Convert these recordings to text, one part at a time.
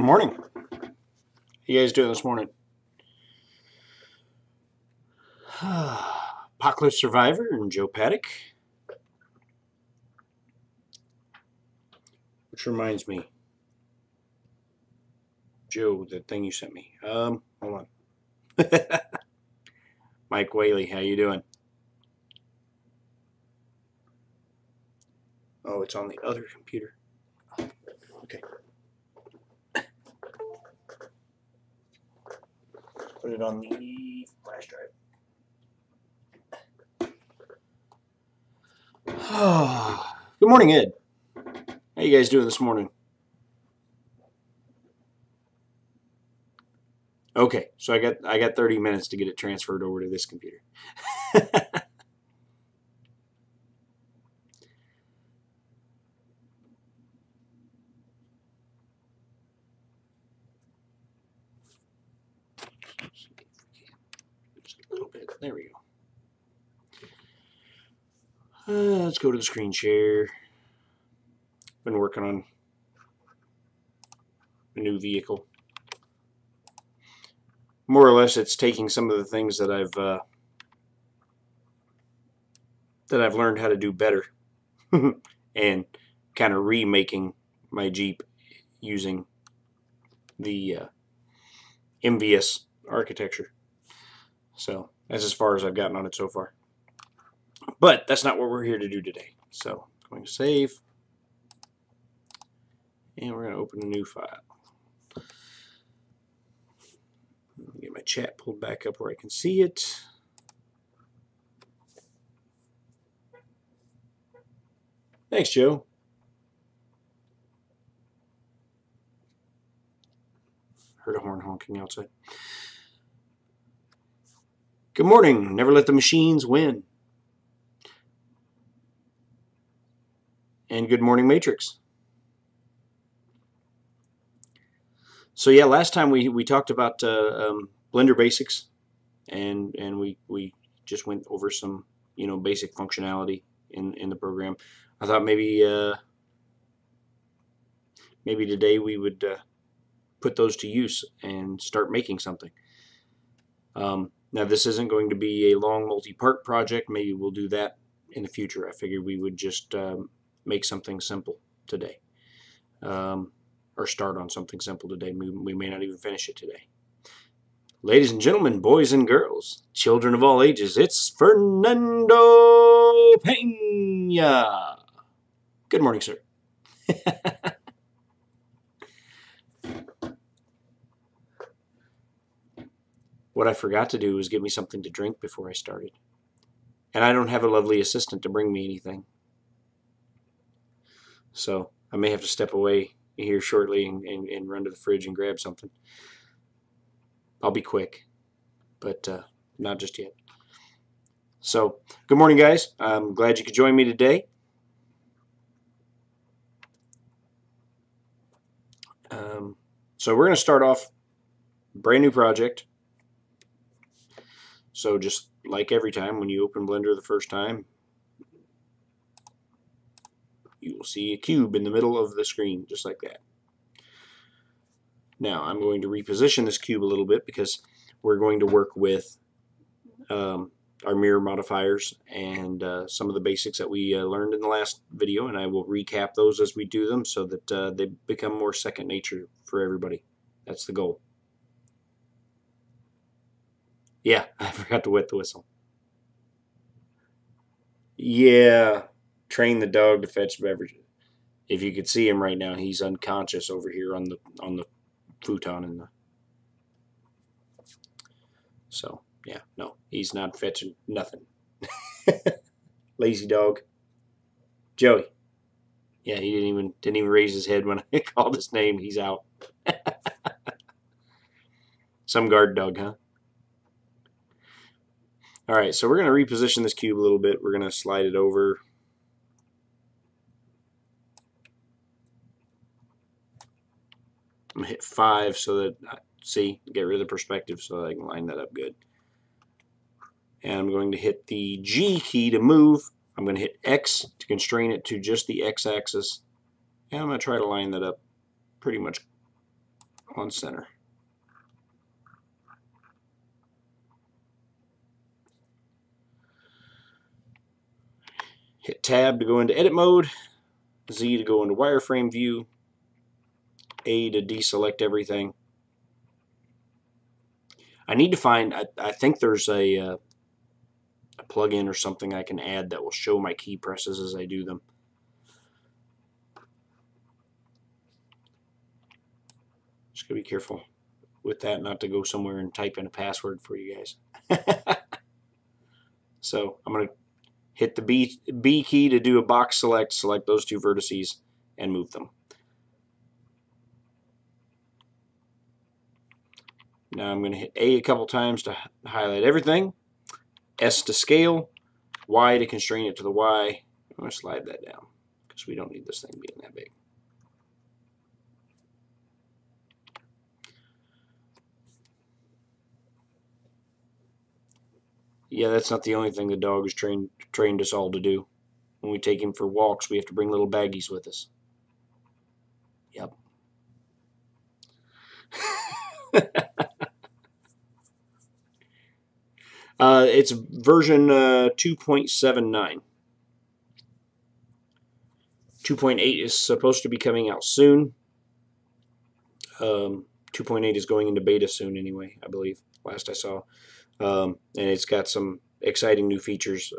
Good morning. How you guys doing this morning? Apocalypse Survivor and Joe Paddock. Which reminds me, Joe, that thing you sent me. Hold on. Mike Whaley, how you doing? Oh, it's on the other computer. Okay. Put it on the flash drive. Good morning, Ed. How you guys doing this morning? Okay, so I got 30 minutes to get it transferred over to this computer. Just a little bit. There we go. Let's go to the screen share. Been working on a new vehicle. More or less, it's taking some of the things that I've learned how to do better, and kind of remaking my Jeep using the MVS architecture. So that's as far as I've gotten on it so far. But that's not what we're here to do today. So I'm going to save, and we're going to open a new file. Get my chat pulled back up where I can see it. Thanks, Joe. Heard a horn honking outside. Good morning. Never let the machines win. And good morning, Matrix. So yeah, last time we talked about Blender basics, and we just went over some basic functionality in the program. I thought maybe today we would put those to use and start making something. Now this isn't going to be a long multi-part project. Maybe we'll do that in the future. I figured we would just make something simple today. Or start on something simple today. We may not even finish it today. Ladies and gentlemen, boys and girls, children of all ages, it's Fernando Pena. Good morning, sir. What I forgot to do was get me something to drink before I started. And I don't have a lovely assistant to bring me anything. So I may have to step away here shortly and run to the fridge and grab something. I'll be quick, but not just yet. So, good morning, guys. I'm glad you could join me today. So we're going to start off a brand new project. So just like every time when you open Blender the first time, you will see a cube in the middle of the screen, just like that. Now, I'm going to reposition this cube a little bit because we're going to work with our mirror modifiers and some of the basics that we learned in the last video, and I will recap those as we do them so that they become more second nature for everybody. That's the goal. Yeah, I forgot to wet the whistle. Yeah, train the dog to fetch beverages. If you could see him right now, he's unconscious over here on the futon in the. So yeah, no, he's not fetching nothing. Lazy dog. Joey. Yeah, he didn't even raise his head when I called his name. He's out. Some guard dog, huh? All right, so we're going to reposition this cube a little bit. We're going to slide it over. I'm going to hit 5 so that, see, get rid of the perspective so that I can line that up good. And I'm going to hit the G key to move. I'm going to hit X to constrain it to just the X axis. And I'm going to try to line that up pretty much on center. Hit tab to go into edit mode, Z to go into wireframe view, A to deselect everything. I need to find, I think there's a plugin or something I can add that will show my key presses as I do them. Just gotta be careful with that not to go somewhere and type in a password for you guys. So I'm going to hit the B key to do a box select, select those two vertices, and move them. Now I'm going to hit A a couple times to highlight everything, S to scale, Y to constrain it to the Y. I'm going to slide that down because we don't need this thing being that big. Yeah, that's not the only thing the dog has trained us all to do. When we take him for walks, we have to bring little baggies with us. Yep. It's version 2.79. 2.8 is supposed to be coming out soon. 2.8 is going into beta soon anyway, I believe, last I saw. And it's got some exciting new features,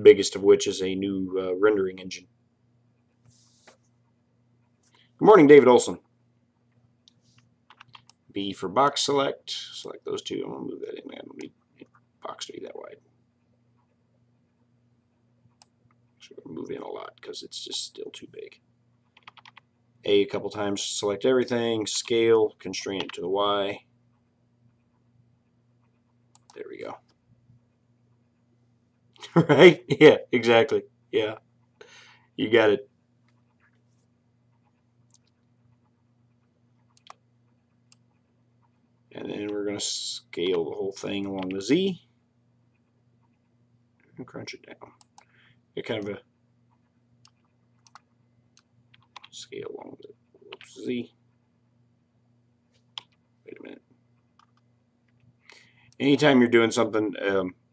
biggest of which is a new rendering engine. Good morning, David Olson. B for box select. Select those two. I'm going to move that in. I don't need box to be that wide. So we're going to move in a lot because it's just still too big. A couple times, select everything, scale, constrain it to the Y. There we go. Right? Yeah, exactly. Yeah. You got it. And then we're going to scale the whole thing along the Z and crunch it down. Get kind of a scale along the Z. Wait a minute. Anytime you're doing something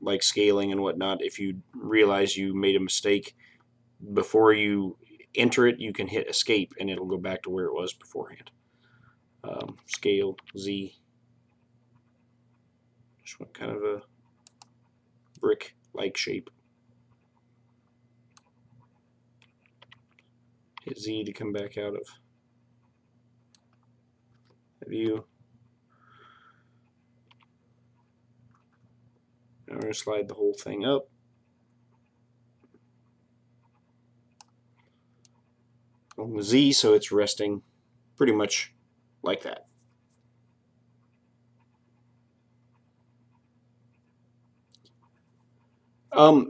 like scaling and whatnot, if you realize you made a mistake, before you enter it, you can hit escape and it'll go back to where it was beforehand. Scale Z. Just want kind of a brick-like shape. Hit Z to come back out of the view. Now we're going to slide the whole thing up. On the Z, so it's resting pretty much like that.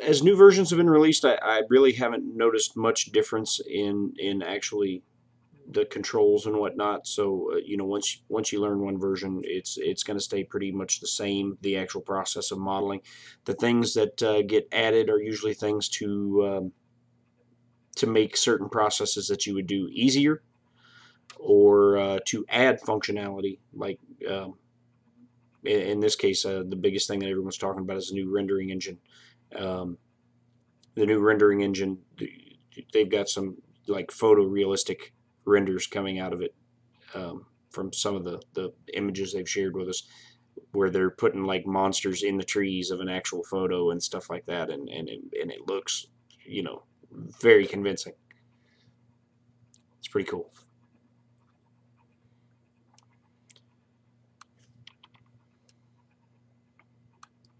As new versions have been released, I really haven't noticed much difference in actually the controls and whatnot. So you know, once you learn one version, it's going to stay pretty much the same. The actual process of modeling, the things that get added are usually things to make certain processes that you would do easier, or to add functionality. Like in this case, the biggest thing that everyone's talking about is the new rendering engine. The new rendering engine, they've got some like photorealistic renders coming out of it from some of the images they've shared with us, where they're putting like monsters in the trees of an actual photo and stuff like that, and it looks, you know, very convincing. It's pretty cool.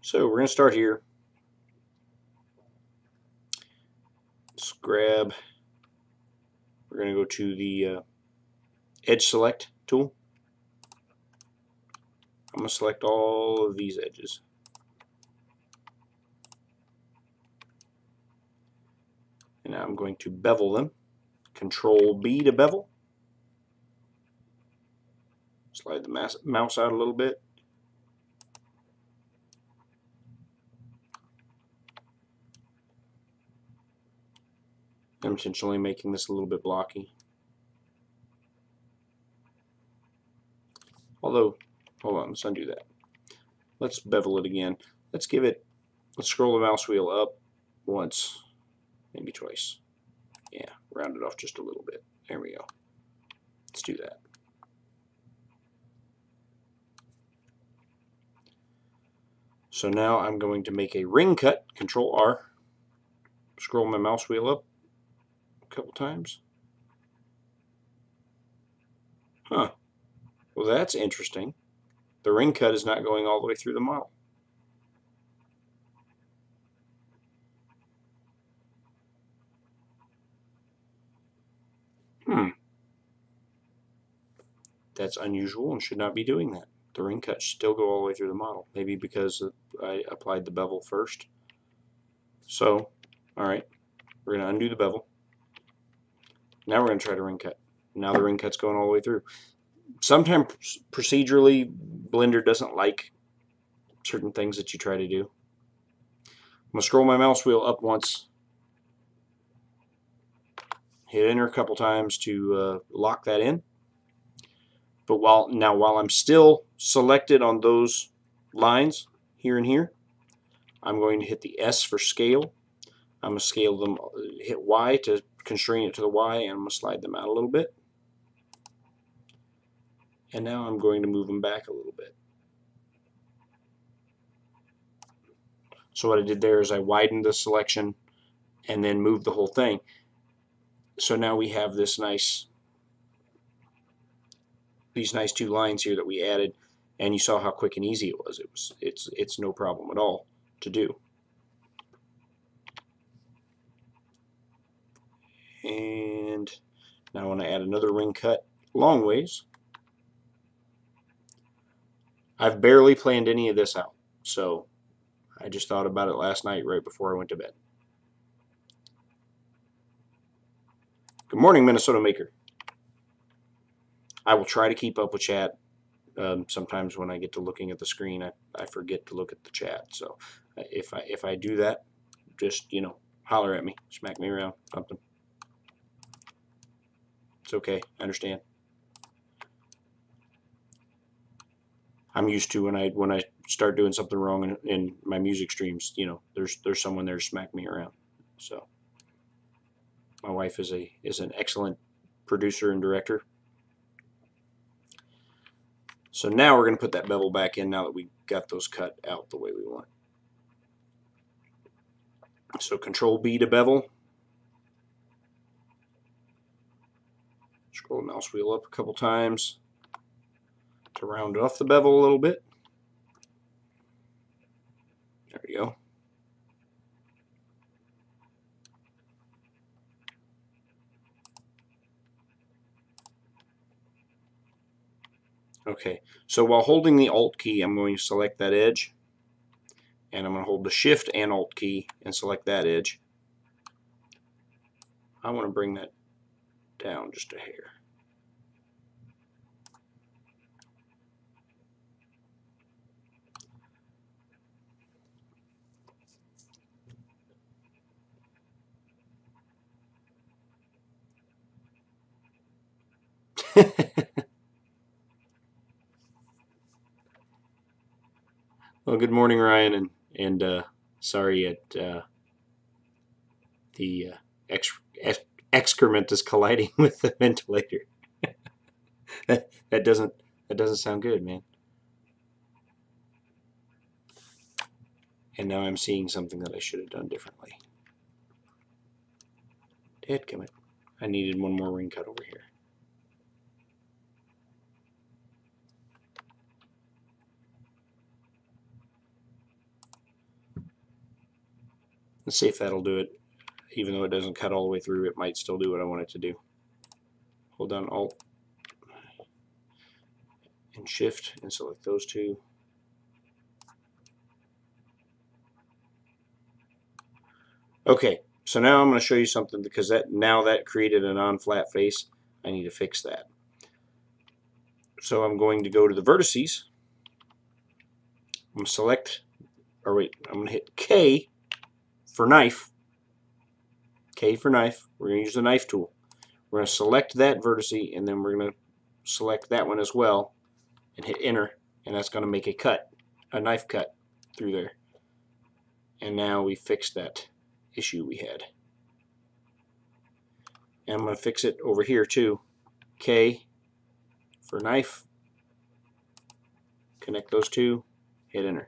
So we're going to start here. Let's grab, we're going to go to the edge select tool. I'm going to select all of these edges. And now I'm going to bevel them. Control B to bevel. Slide the mouse out a little bit. I'm intentionally making this a little bit blocky. Although, hold on, let's undo that. Let's bevel it again. Let's scroll the mouse wheel up once, maybe twice. Yeah, round it off just a little bit. There we go. Let's do that. So now I'm going to make a ring cut, Control R. Scroll my mouse wheel up a couple times. Huh. Well, that's interesting. The ring cut is not going all the way through the model. That's unusual and should not be doing that. The ring cut should still go all the way through the model. Maybe because I applied the bevel first. So, alright, we're going to undo the bevel. Now we're going to try to ring cut. Now the ring cut's going all the way through. Sometimes procedurally, Blender doesn't like certain things that you try to do. I'm going to scroll my mouse wheel up once, hit enter a couple times to lock that in. But while I'm still selected on those lines here and here, I'm going to hit the S for scale. I'm going to scale them, hit Y to constrain it to the Y, and I'm going to slide them out a little bit. And now I'm going to move them back a little bit. So what I did there is I widened the selection and then moved the whole thing. So now we have this these nice two lines here that we added, and you saw how quick and easy it was. It's no problem at all to do. And now I want to add another ring cut long ways. I've barely planned any of this out, so I just thought about it last night right before I went to bed. Good morning, Minnesota Maker. I will try to keep up with chat. Sometimes when I get to looking at the screen, I forget to look at the chat. So if I do that, just, you know, holler at me, smack me around, something. It's okay, I understand. I'm used to when I start doing something wrong in my music streams, you know, there's someone there to smack me around. So my wife is an excellent producer and director. So now we're going to put that bevel back in now that we got those cut out the way we want. So Control B to bevel. Scroll the mouse wheel up a couple times to round off the bevel a little bit. There we go. Okay, so while holding the Alt key, I'm going to select that edge, and I'm going to hold the Shift and Alt key and select that edge. I want to bring that down just a hair. Well, good morning, Ryan, and sorry the excrement is colliding with the ventilator. that doesn't sound good, man. And now I'm seeing something that I should have done differently. Dadgummit. I needed one more ring cut over here. Let's see if that'll do it. Even though it doesn't cut all the way through, it might still do what I want it to do. Hold down Alt and Shift and select those two. Okay, so now I'm going to show you something because now that created a non-flat face. I need to fix that. So I'm going to go to the vertices. I'm going to select, or wait, I'm going to hit K for knife. K for knife. We're going to use the knife tool. We're going to select that vertice, and then we're going to select that one as well, and hit enter, and that's going to make a knife cut through there. And now we fixed that issue we had. And I'm going to fix it over here too. K for knife, connect those two, hit enter.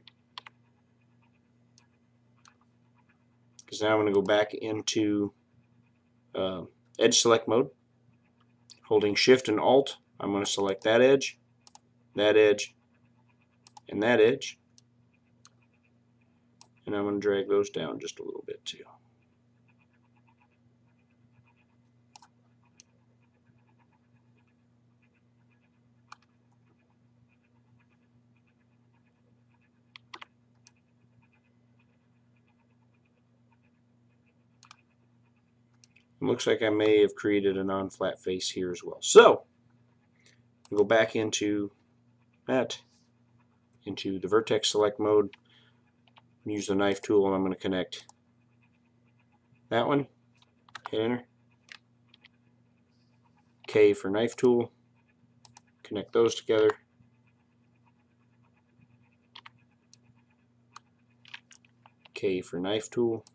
Because now I'm going to go back into edge select mode. Holding shift and alt, I'm going to select that edge, and that edge. And I'm going to drag those down just a little bit too. It looks like I may have created a non-flat face here as well. So, go back into that, into the vertex select mode, use the knife tool, and I'm going to connect that one, hit enter, K for knife tool, connect those together, K for knife tool,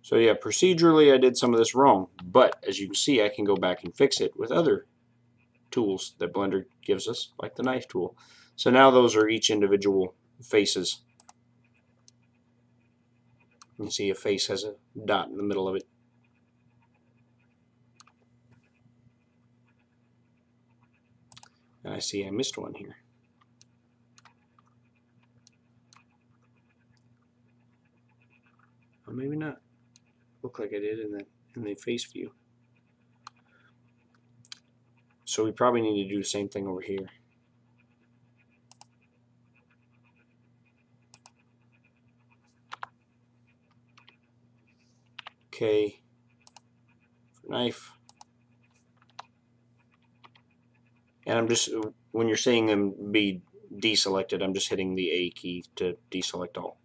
so yeah, procedurally I did some of this wrong, but as you can see I can go back and fix it with other tools that Blender gives us, like the knife tool. So now those are each individual faces. You can see a face has a dot in the middle of it. And I see I missed one here. Or maybe not. Look like I did in the face view. So we probably need to do the same thing over here. K for knife. And I'm just, when you're seeing them be deselected, I'm just hitting the A key to deselect all.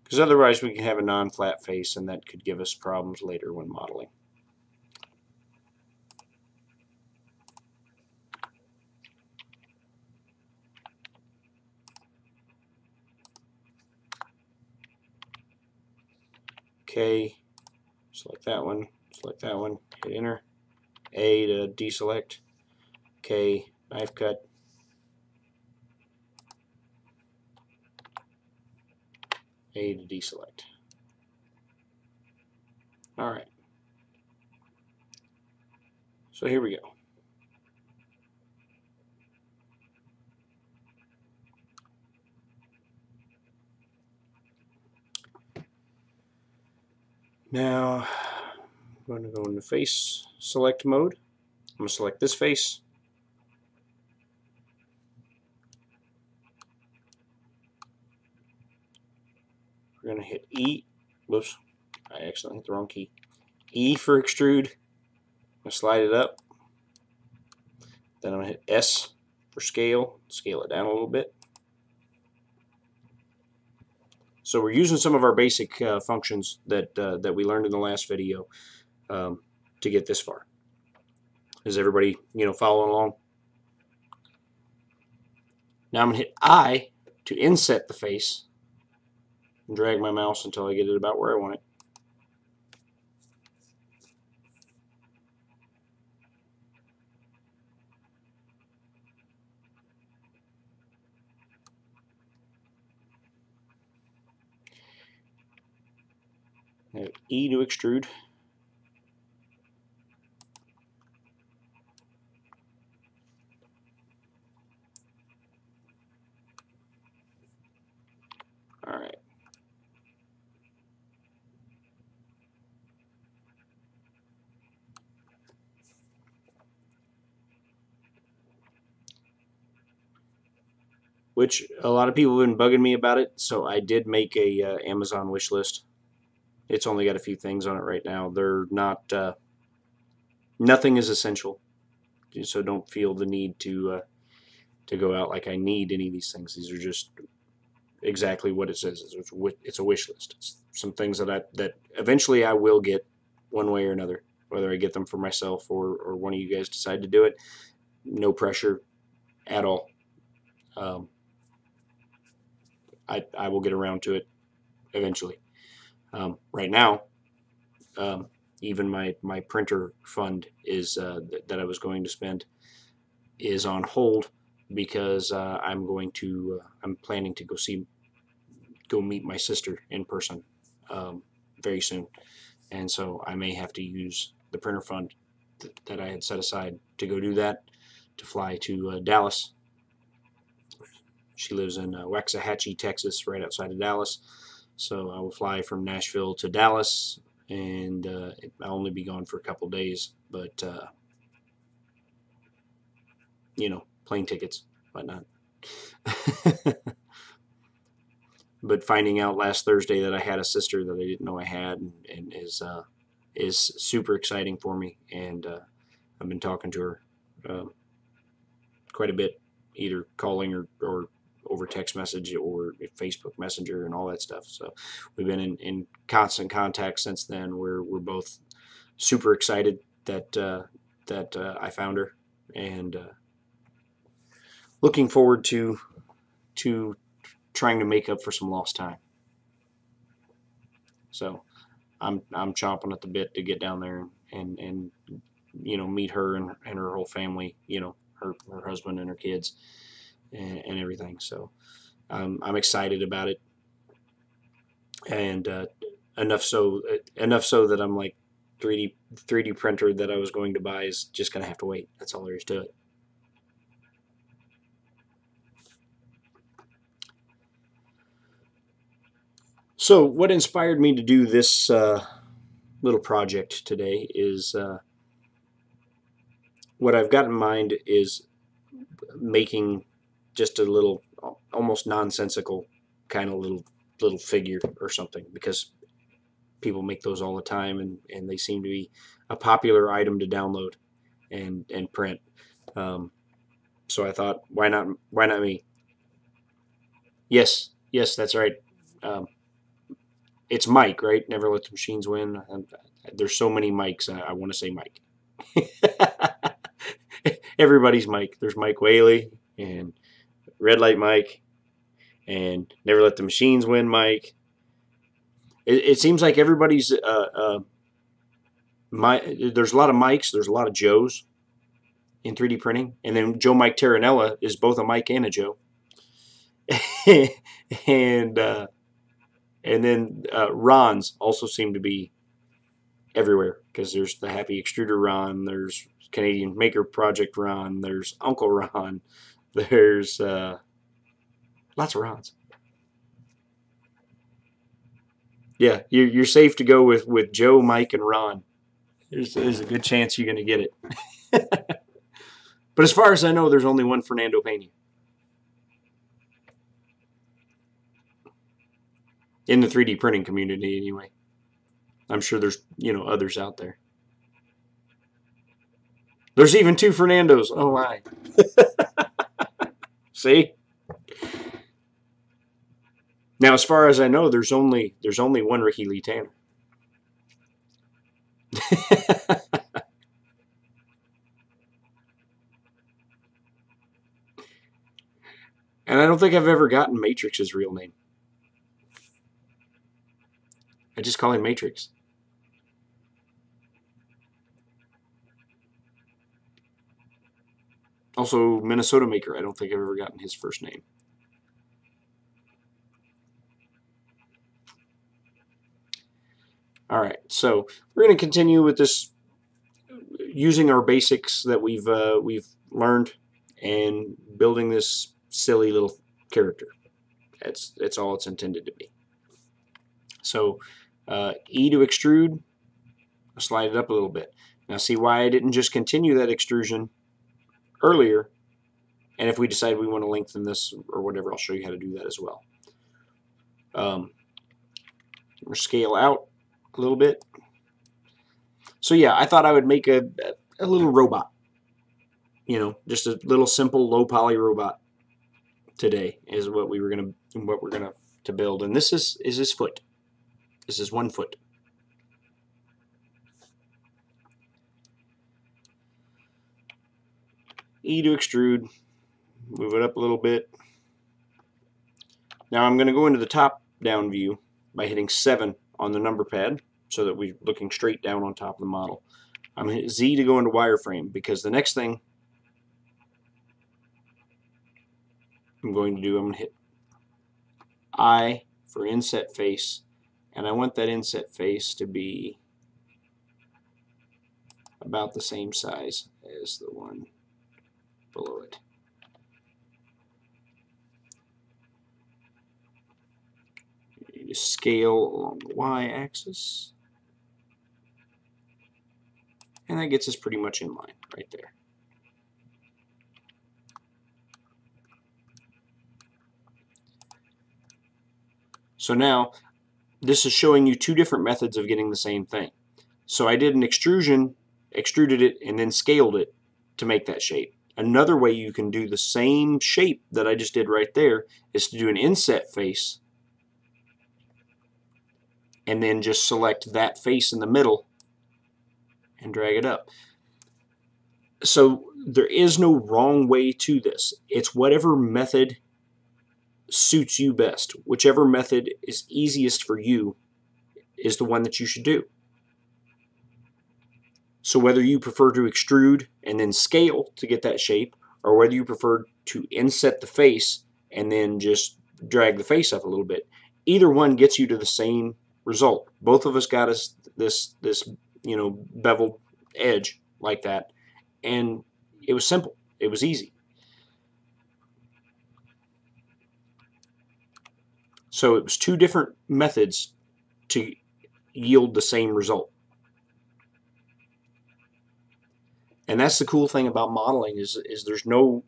Because otherwise we can have a non-flat face and that could give us problems later when modeling. K, select that one, hit enter. A to deselect. K, knife cut. A to deselect. Alright. So here we go. Now I'm going to go into face select mode. I'm going to select this face. We're going to hit E. Whoops, I accidentally hit the wrong key. E for extrude. I'm going to slide it up. Then I'm going to hit S for scale. Scale it down a little bit. So we're using some of our basic functions that we learned in the last video to get this far. Is everybody following along? Now I'm going to hit I to inset the face and drag my mouse until I get it about where I want it. Now E to extrude. All right. Which a lot of people have been bugging me about it, so I did make a Amazon wish list. It's only got a few things on it right now. They're not Nothing is essential, so don't feel the need to go out like I need any of these things. These are just exactly what it says. It's a wish list. It's some things that eventually I will get one way or another, whether I get them for myself or one of you guys decide to do it. No pressure at all. I will get around to it eventually. Right now, even my printer fund is that I was going to spend is on hold because I'm planning to go meet my sister in person very soon, and so I may have to use the printer fund that I had set aside to go do that, to fly to Dallas. She lives in Waxahachie, Texas, right outside of Dallas. So I will fly from Nashville to Dallas, and I'll only be gone for a couple days, but plane tickets, whatnot. But finding out last Thursday that I had a sister that I didn't know I had, and is super exciting for me. And I've been talking to her quite a bit, either calling or over text message or Facebook Messenger and all that stuff. So we've been in constant contact since then. We're both super excited that I found her, and looking forward to trying to make up for some lost time. So I'm chomping at the bit to get down there and meet her and her whole family, her husband and her kids and everything. So I'm excited about it, and enough so that I'm like 3D printer that I was going to buy is just going to have to wait. That's all there is to it. So what inspired me to do this little project today is what I've got in mind is making just a little, almost nonsensical kind of little figure or something, because people make those all the time, and they seem to be a popular item to download and print. So I thought, why not me? Yes, that's right. It's Mike, right? Never let the machines win. There's so many Mikes. I want to say Mike. Everybody's Mike. There's Mike Whaley and Red Light Mike and Never Let the Machines Win Mike. It seems like everybody's there's a lot of Mikes. There's a lot of Joes in 3D printing, and then Joe Mike Terranella is both a Mike and a Joe. And then Rons also seem to be everywhere, because there's the Happy Extruder Ron, there's Canadian Maker Project Ron, there's Uncle Ron, there's lots of Rons. Yeah, you're safe to go with Joe, Mike, and Ron. There's a good chance you're going to get it. But as far as I know, there's only one Fernando Pena. In the 3D printing community, anyway. I'm sure there's, others out there. There's even two Fernandos. Oh, my. See? Now, as far as I know, there's only one Ricky Lee Tanner. And I don't think I've ever gotten Matrix's real name. I just call him Matrix. Also, Minnesota Maker. I don't think I've ever gotten his first name. All right, so we're going to continue with this, using our basics that we've learned, and building this silly little character. That's all it's intended to be. So E to extrude, I'll slide it up a little bit. Now see why I didn't just continue that extrusion earlier, and if we decide we want to lengthen this or whatever, I'll show you how to do that as well. We'll scale out a little bit. So yeah, I thought I would make a a little robot. You know, just a little simple low poly robot today is what we're gonna to build. And this is his foot. This is 1 foot. E to extrude. Move it up a little bit. Now I'm going to go into the top down view by hitting 7 on the number pad so that we're looking straight down on top of the model. I'm going to hit Z to go into wireframe because the next thing I'm going to do, I'm going to hit I for inset face, and I want that inset face to be about the same size as the one below it. You just scale along the y-axis, and that gets us pretty much in line right there. So now this is showing you 2 different methods of getting the same thing. So I did an extrusion, extruded it, and then scaled it to make that shape. Another way you can do the same shape that I just did right there is to do an inset face and then just select that face in the middle and drag it up. So there is no wrong way to this. It's whatever method suits you best. Whichever method is easiest for you is the one that you should do. So whether you prefer to extrude and then scale to get that shape, or whether you prefer to inset the face and then just drag the face up a little bit, either one gets you to the same result. Both of us got us this you know, beveled edge like that, and it was simple. It was easy. So it was 2 different methods to yield the same result. And that's the cool thing about modeling is there's no,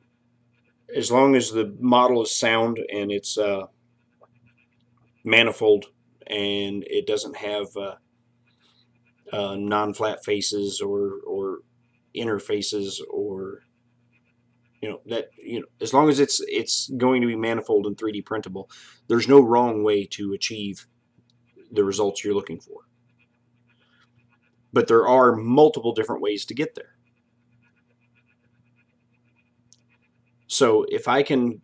as long as the model is sound and it's manifold and it doesn't have non-flat faces or interfaces, or as long as it's going to be manifold and 3D printable, there's no wrong way to achieve the results you're looking for. But there are multiple different ways to get there. So if I can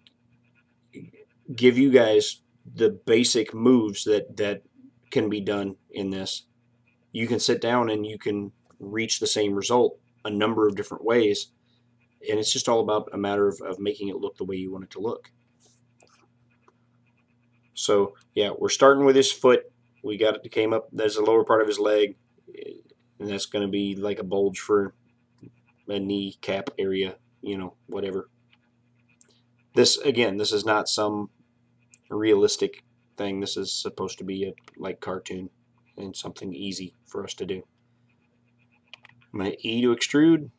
give you guys the basic moves that can be done in this, you can sit down and you can reach the same result a number of different ways, and it's just all about a matter of making it look the way you want it to look. So yeah, we're starting with his foot. We got it, came up, there's the lower part of his leg, and that's going to be like a bulge for a kneecap area, whatever. This, again, this is not some realistic thing. This is supposed to be a like cartoon and something easy for us to do. I'm going to E to extrude,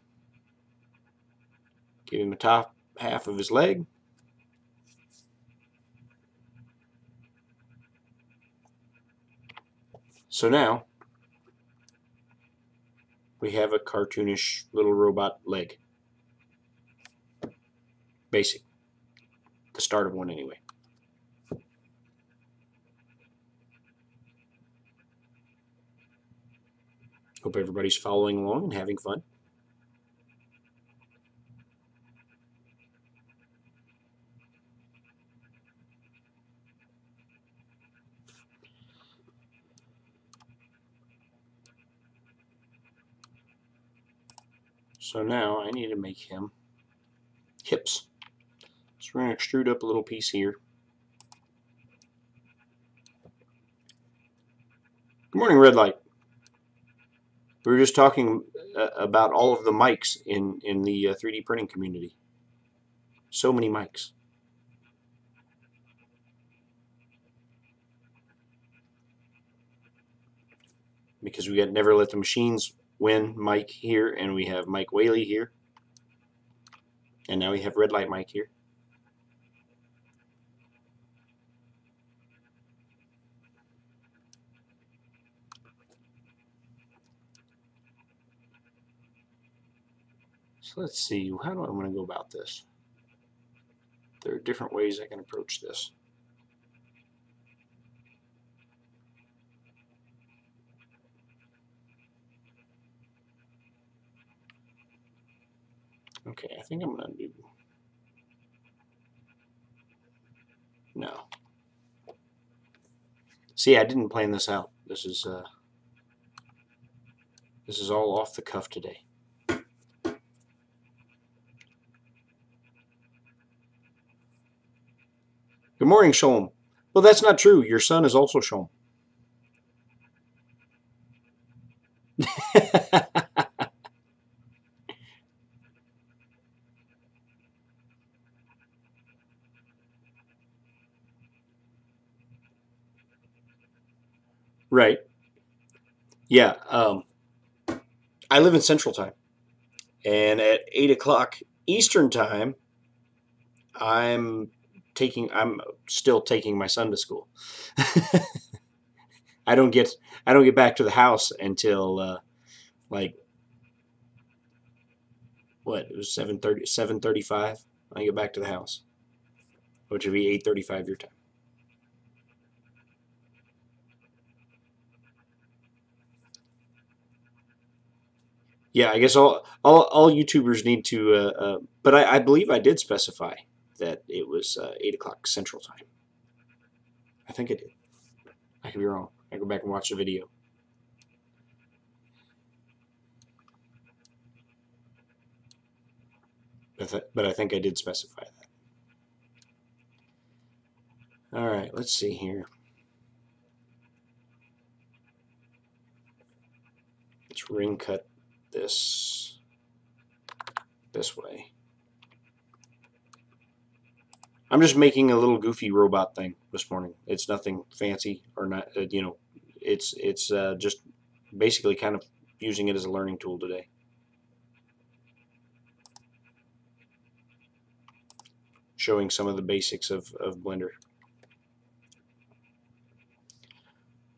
give him the top half of his leg. So now we have a cartoonish little robot leg. Basic. The start of one anyway. Hope everybody's following along and having fun. So now I need to make him hips. So we're going to extrude up a little piece here. Good morning, Red Light. We were just talking about all of the mics in the 3D printing community. So many mics. Because we got Never Let the Machines Win Mike here, and we have Mike Whaley here. And now we have Red Light Mike here. So let's see, how do I want to go about this? There are different ways I can approach this. Okay, I think I'm going to do... No. See, I didn't plan this out. This is all off the cuff today. Good morning, Sholm. Well, that's not true. Your son is also Sholm. Right. Yeah. I live in Central Time, and at 8 o'clock Eastern Time, I'm still taking my son to school. I don't get back to the house until like what, it was 7:35. I get back to the house, which would be 8:35 your time. Yeah, I guess all YouTubers need to. But I believe I did specify that it was 8 o'clock Central Time. I think I did. I could be wrong. I go back and watch the video. But I think I did specify that. All right, let's see here. Let's ring cut this way. I'm just making a little goofy robot thing this morning. It's nothing fancy or not, you know, it's just basically kind of using it as a learning tool today. Showing some of the basics of Blender.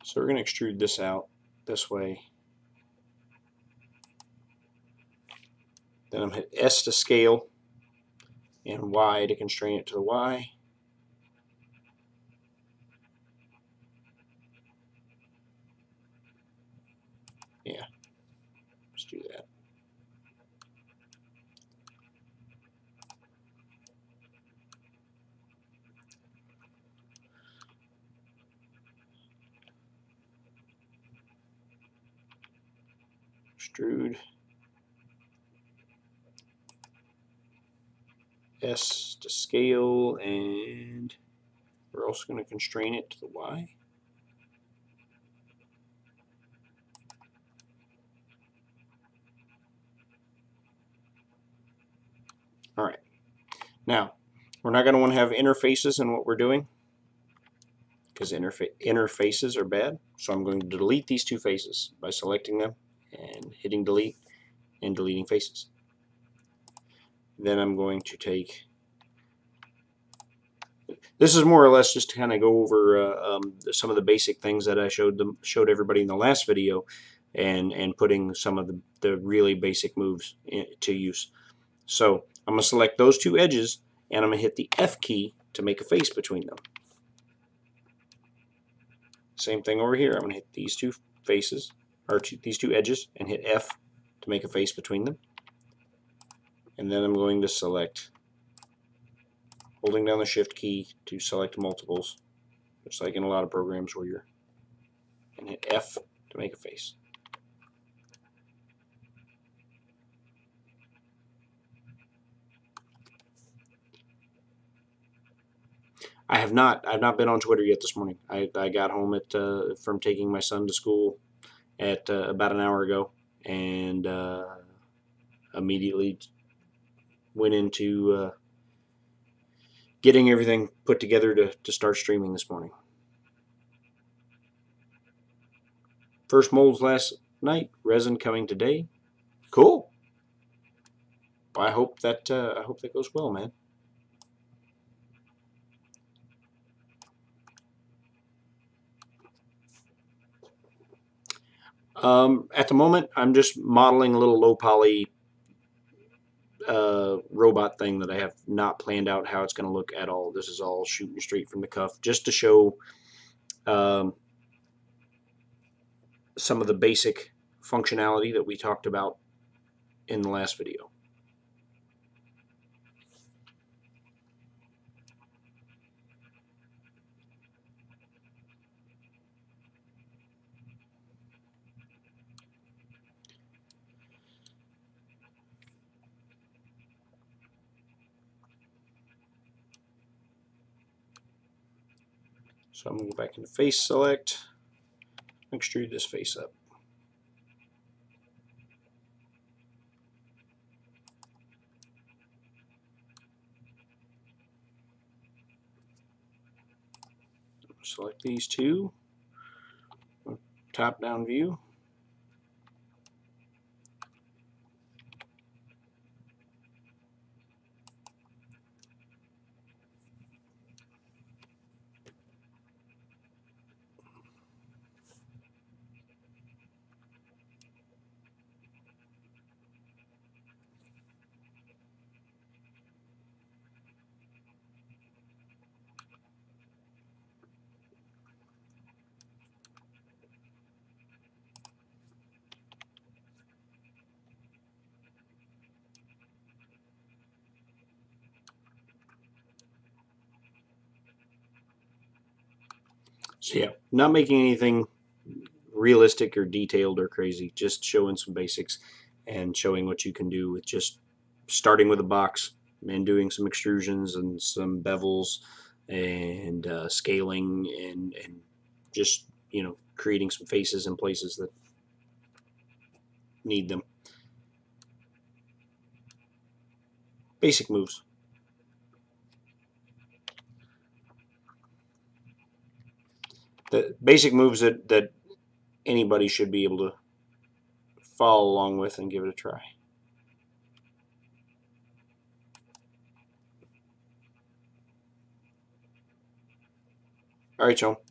So we're going to extrude this out this way. Then I'm hit S to scale and Y to constrain it to the Y. Yeah, let's do that. Extrude. S to scale, and we're also going to constrain it to the Y. All right. Now, we're not going to want to have interfaces in what we're doing because interfaces are bad. So I'm going to delete these two faces by selecting them and hitting delete and deleting faces. Then I'm going to take... This is more or less just to kind of go over some of the basic things that I showed everybody in the last video, and putting some of the really basic moves to use. So I'm going to select those two edges, and I'm going to hit the F key to make a face between them. Same thing over here. I'm going to hit these two faces, or these two edges, and hit F to make a face between them. And then I'm going to select, holding down the Shift key to select multiples, just like in a lot of programs where you're, and hit F to make a face. I've not been on Twitter yet this morning. I got home from taking my son to school at about an hour ago, and immediately went into getting everything put together to start streaming this morning. First molds last night, resin coming today. Cool. Well, I hope that goes well, man. At the moment, I'm just modeling a little low poly robot thing that I have not planned out how it's going to look at all. This is all shooting straight from the cuff, just to show some of the basic functionality that we talked about in the last video. So I'm going to go back into face select, extrude this face up. Select these two, top down view. So yeah, not making anything realistic or detailed or crazy, just showing some basics and showing what you can do with just starting with a box and doing some extrusions and some bevels and scaling and just, you know, creating some faces in places that need them. Basic moves. The basic moves that anybody should be able to follow along with and give it a try. All right, Joe.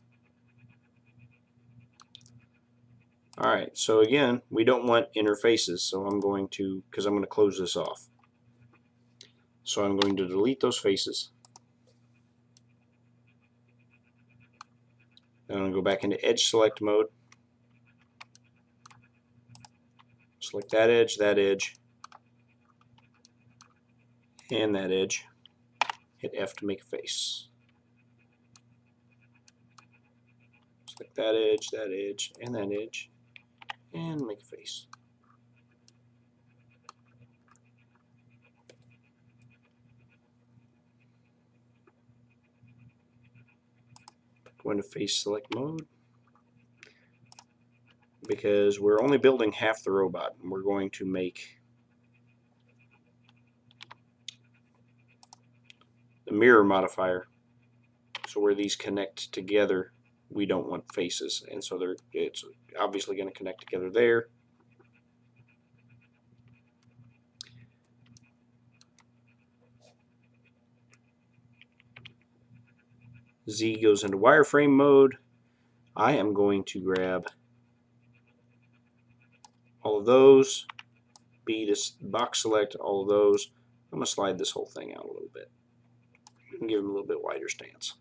All right, so again, we don't want interfaces, so I'm going to, because I'm going to close this off. So I'm going to delete those faces. Then I'm going to go back into edge select mode. Select that edge, and that edge. Hit F to make a face. Select that edge, and that edge, and make a face. Go into face select mode, because we're only building half the robot, and we're going to make the mirror modifier. So where these connect together, we don't want faces, and so it's obviously going to connect together there. Z goes into wireframe mode. I am going to grab all of those, B to box select all of those. I'm going to slide this whole thing out a little bit and give them a little bit wider stance.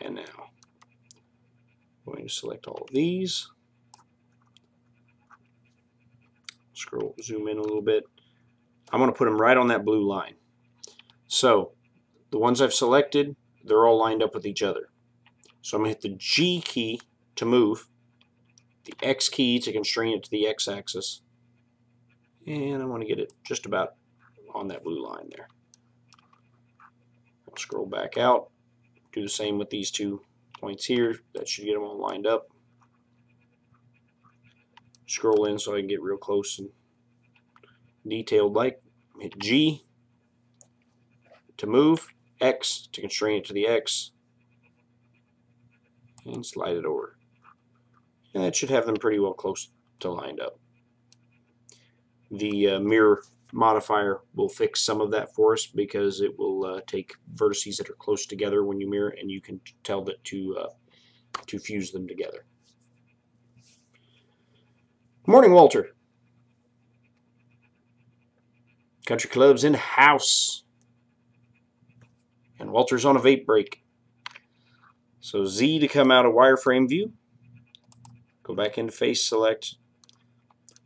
And now I'm going to select all of these, scroll, zoom in a little bit. I'm going to put them right on that blue line. So the ones I've selected, they're all lined up with each other. So I'm going to hit the G key to move, the X key to constrain it to the X axis, and I want to get it just about on that blue line there. I'll scroll back out, do the same with these 2 points here. That should get them all lined up. Scroll in so I can get real close and detailed like. Hit G to move, X to constrain it to the X, and slide it over. And that should have them pretty well close to lined up. The mirror modifier will fix some of that for us, because it will take vertices that are close together when you mirror, and you can tell that to fuse them together. Morning, Walter. Country Club's in the house. And Walter's on a vape break. So Z to come out of wireframe view. Go back into face select.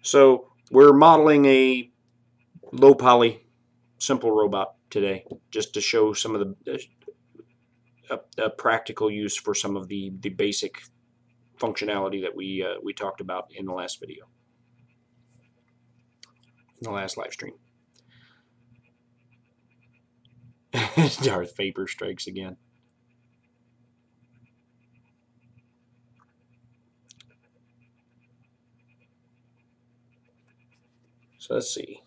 So we're modeling a low poly simple robot today, just to show some of the practical use for some of the basic functionality that we talked about in the last video, in the last live stream. Darth Vapor strikes again. So let's see.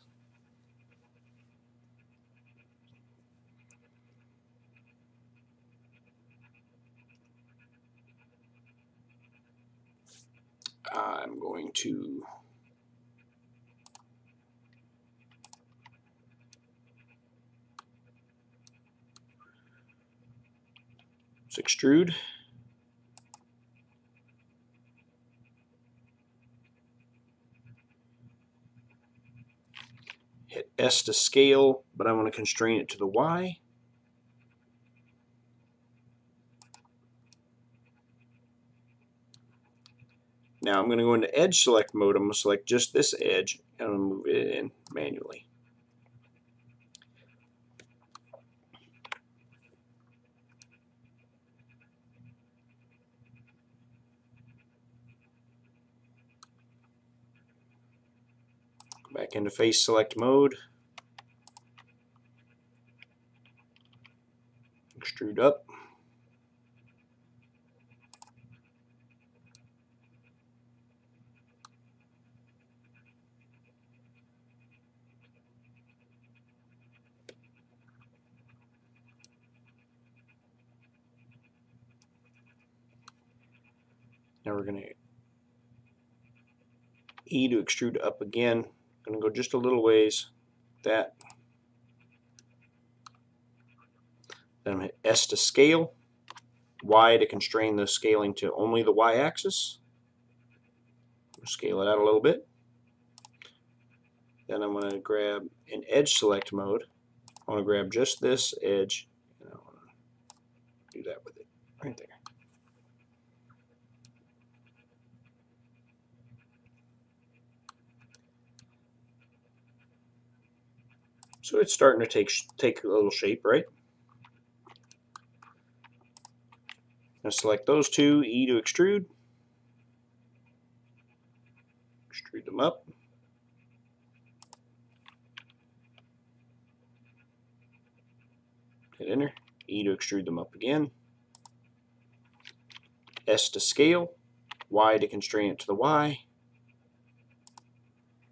I'm going to extrude. Hit S to scale, but I want to constrain it to the Y. Now I'm going to go into edge select mode. I'm going to select just this edge and I'm going to move it in manually. Go back into face select mode. Extrude up. Now we're going to E to extrude up again. Going to go just a little ways. That. Then I'm going to hit S to scale. Y to constrain the scaling to only the Y-axis. Scale it out a little bit. Then I'm going to grab an edge select mode. I want to grab just this edge and I want to do that with it right there. So it's starting to take a little shape, right? Now select those two, E to extrude. Extrude them up. Hit enter. E to extrude them up again. S to scale. Y to constrain it to the Y.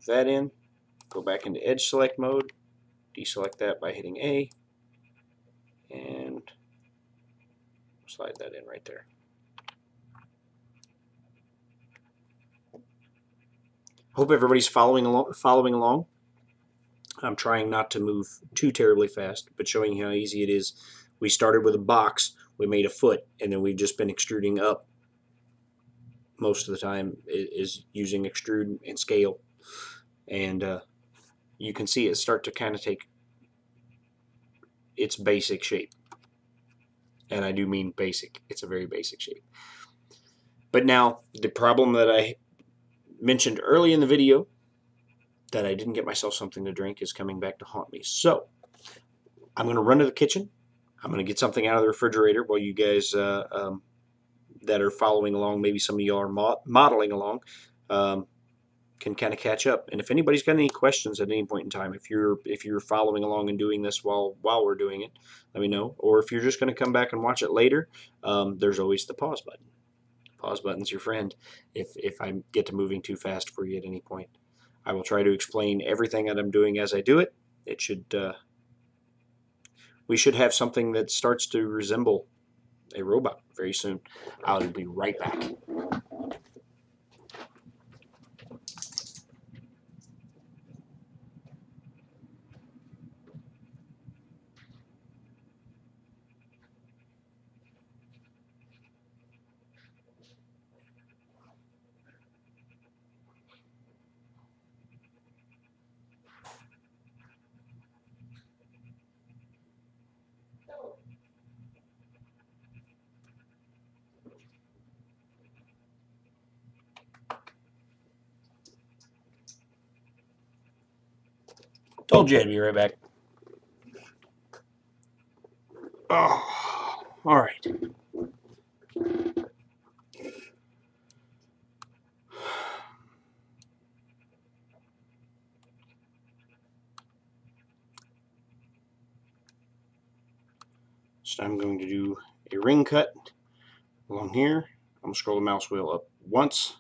That in. Go back into edge select mode. Deselect that by hitting A. And slide that in right there. Hope everybody's following along. I'm trying not to move too terribly fast, but showing you how easy it is. We started with a box, we made a foot, and then we've just been extruding up. Most of the time is using extrude and scale. And you can see it start to kind of take its basic shape. And I do mean basic. It's a very basic shape. But now, the problem that I mentioned early in the video, that I didn't get myself something to drink, is coming back to haunt me. So I'm going to run to the kitchen. I'm going to get something out of the refrigerator while you guys that are following along, maybe some of y'all are modeling along, can kind of catch up. And if anybody's got any questions at any point in time, if you're following along and doing this while we're doing it, let me know. Or if you're just going to come back and watch it later, there's always the pause button. Pause button's your friend if I get to moving too fast for you at any point. I will try to explain everything that I'm doing as I do it. It should we should have something that starts to resemble a robot very soon. I'll be right back. Told you I'd be right back. Oh, all right. So I'm going to do a ring cut along here. I'm going to scroll the mouse wheel up once.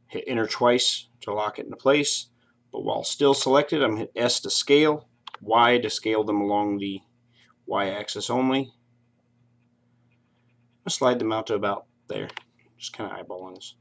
Hit enter twice to lock it into place. But while still selected, I'm going to hit S to scale, Y to scale them along the Y-axis only. I'm going to slide them out to about there. Just kind of eyeballing this.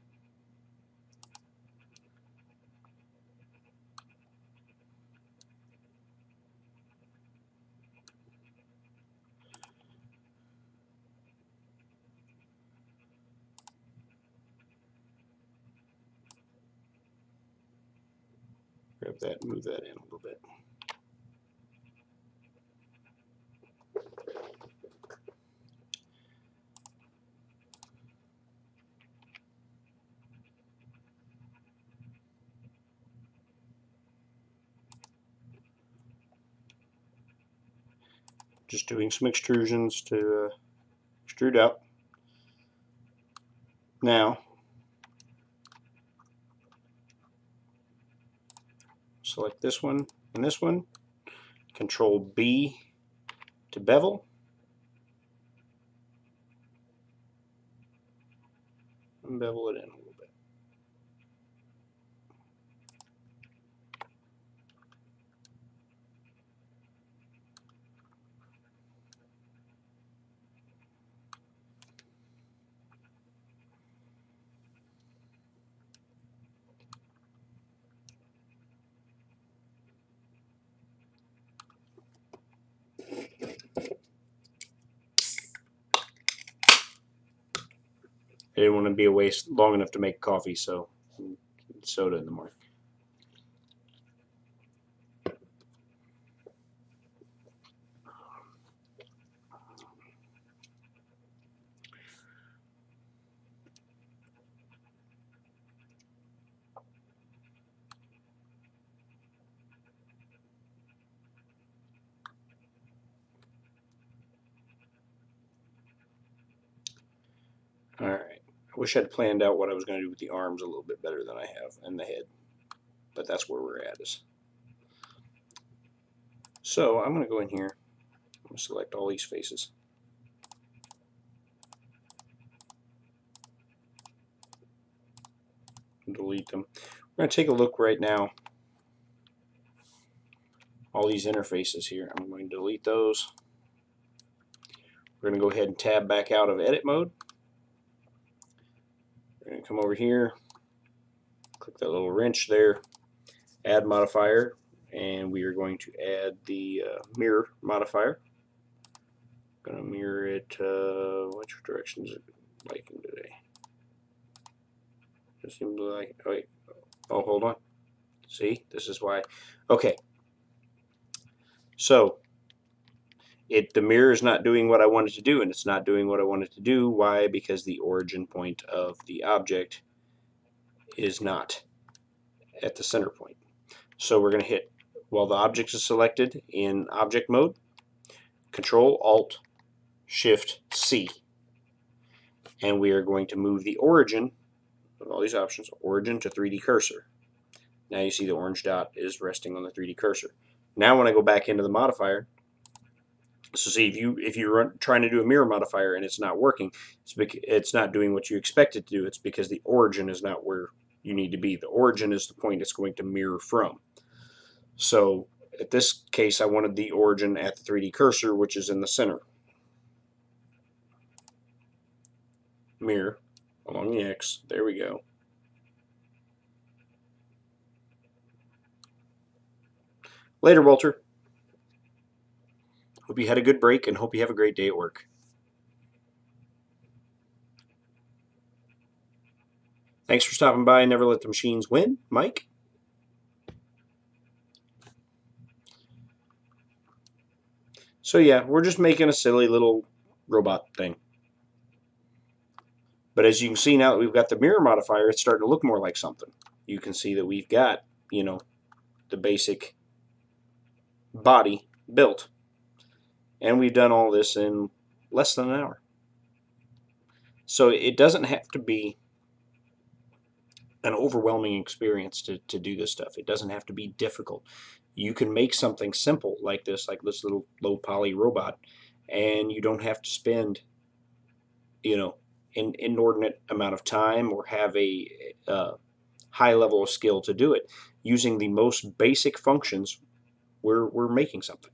Grab that and move that in a little bit. Just doing some extrusions to extrude out. Now, select this one and this one. Control B to bevel. And bevel it in a little bit. I didn't want to be away long enough to make coffee, so soda in the morning. Alright, I wish I'd planned out what I was going to do with the arms a little bit better than I have, and the head. But that's where we're at. So I'm going to go in here, I'm going to select all these faces. Delete them. We're going to take a look right now. All these interfaces here, I'm going to delete those. We're going to go ahead and tab back out of edit mode. We're going to come over here, click that little wrench there, add modifier, and we are going to add the mirror modifier. I'm going to mirror it, which direction is it liking today? It seems like, oh wait, oh hold on. See, this is why. Okay, so the mirror is not doing what I wanted to do, and it's not doing what I wanted to do. Why? Because the origin point of the object is not at the center point. So we're going to hit, while the object is selected in object mode, Control Alt Shift C, and we are going to move the origin of all these options, origin to 3D cursor. Now you see the orange dot is resting on the 3D cursor. Now when I go back into the modifier, so see, if you're trying to do a mirror modifier and it's not working, it's not doing what you expect it to do. It's because the origin is not where you need to be. The origin is the point it's going to mirror from. So at this case, I wanted the origin at the 3D cursor, which is in the center. Mirror along the X. There we go. Later, Walter. Hope you had a good break and hope you have a great day at work. Thanks for stopping by. Never let the machines win. Mike? So yeah, we're just making a silly little robot thing. But as you can see now that we've got the mirror modifier, it's starting to look more like something. You can see that we've got, you know, the basic body built. And we've done all this in less than an hour. So it doesn't have to be an overwhelming experience to do this stuff. It doesn't have to be difficult. You can make something simple like this little low poly robot, and you don't have to spend, you know, an inordinate amount of time or have a high level of skill to do it. Using the most basic functions, we're making something.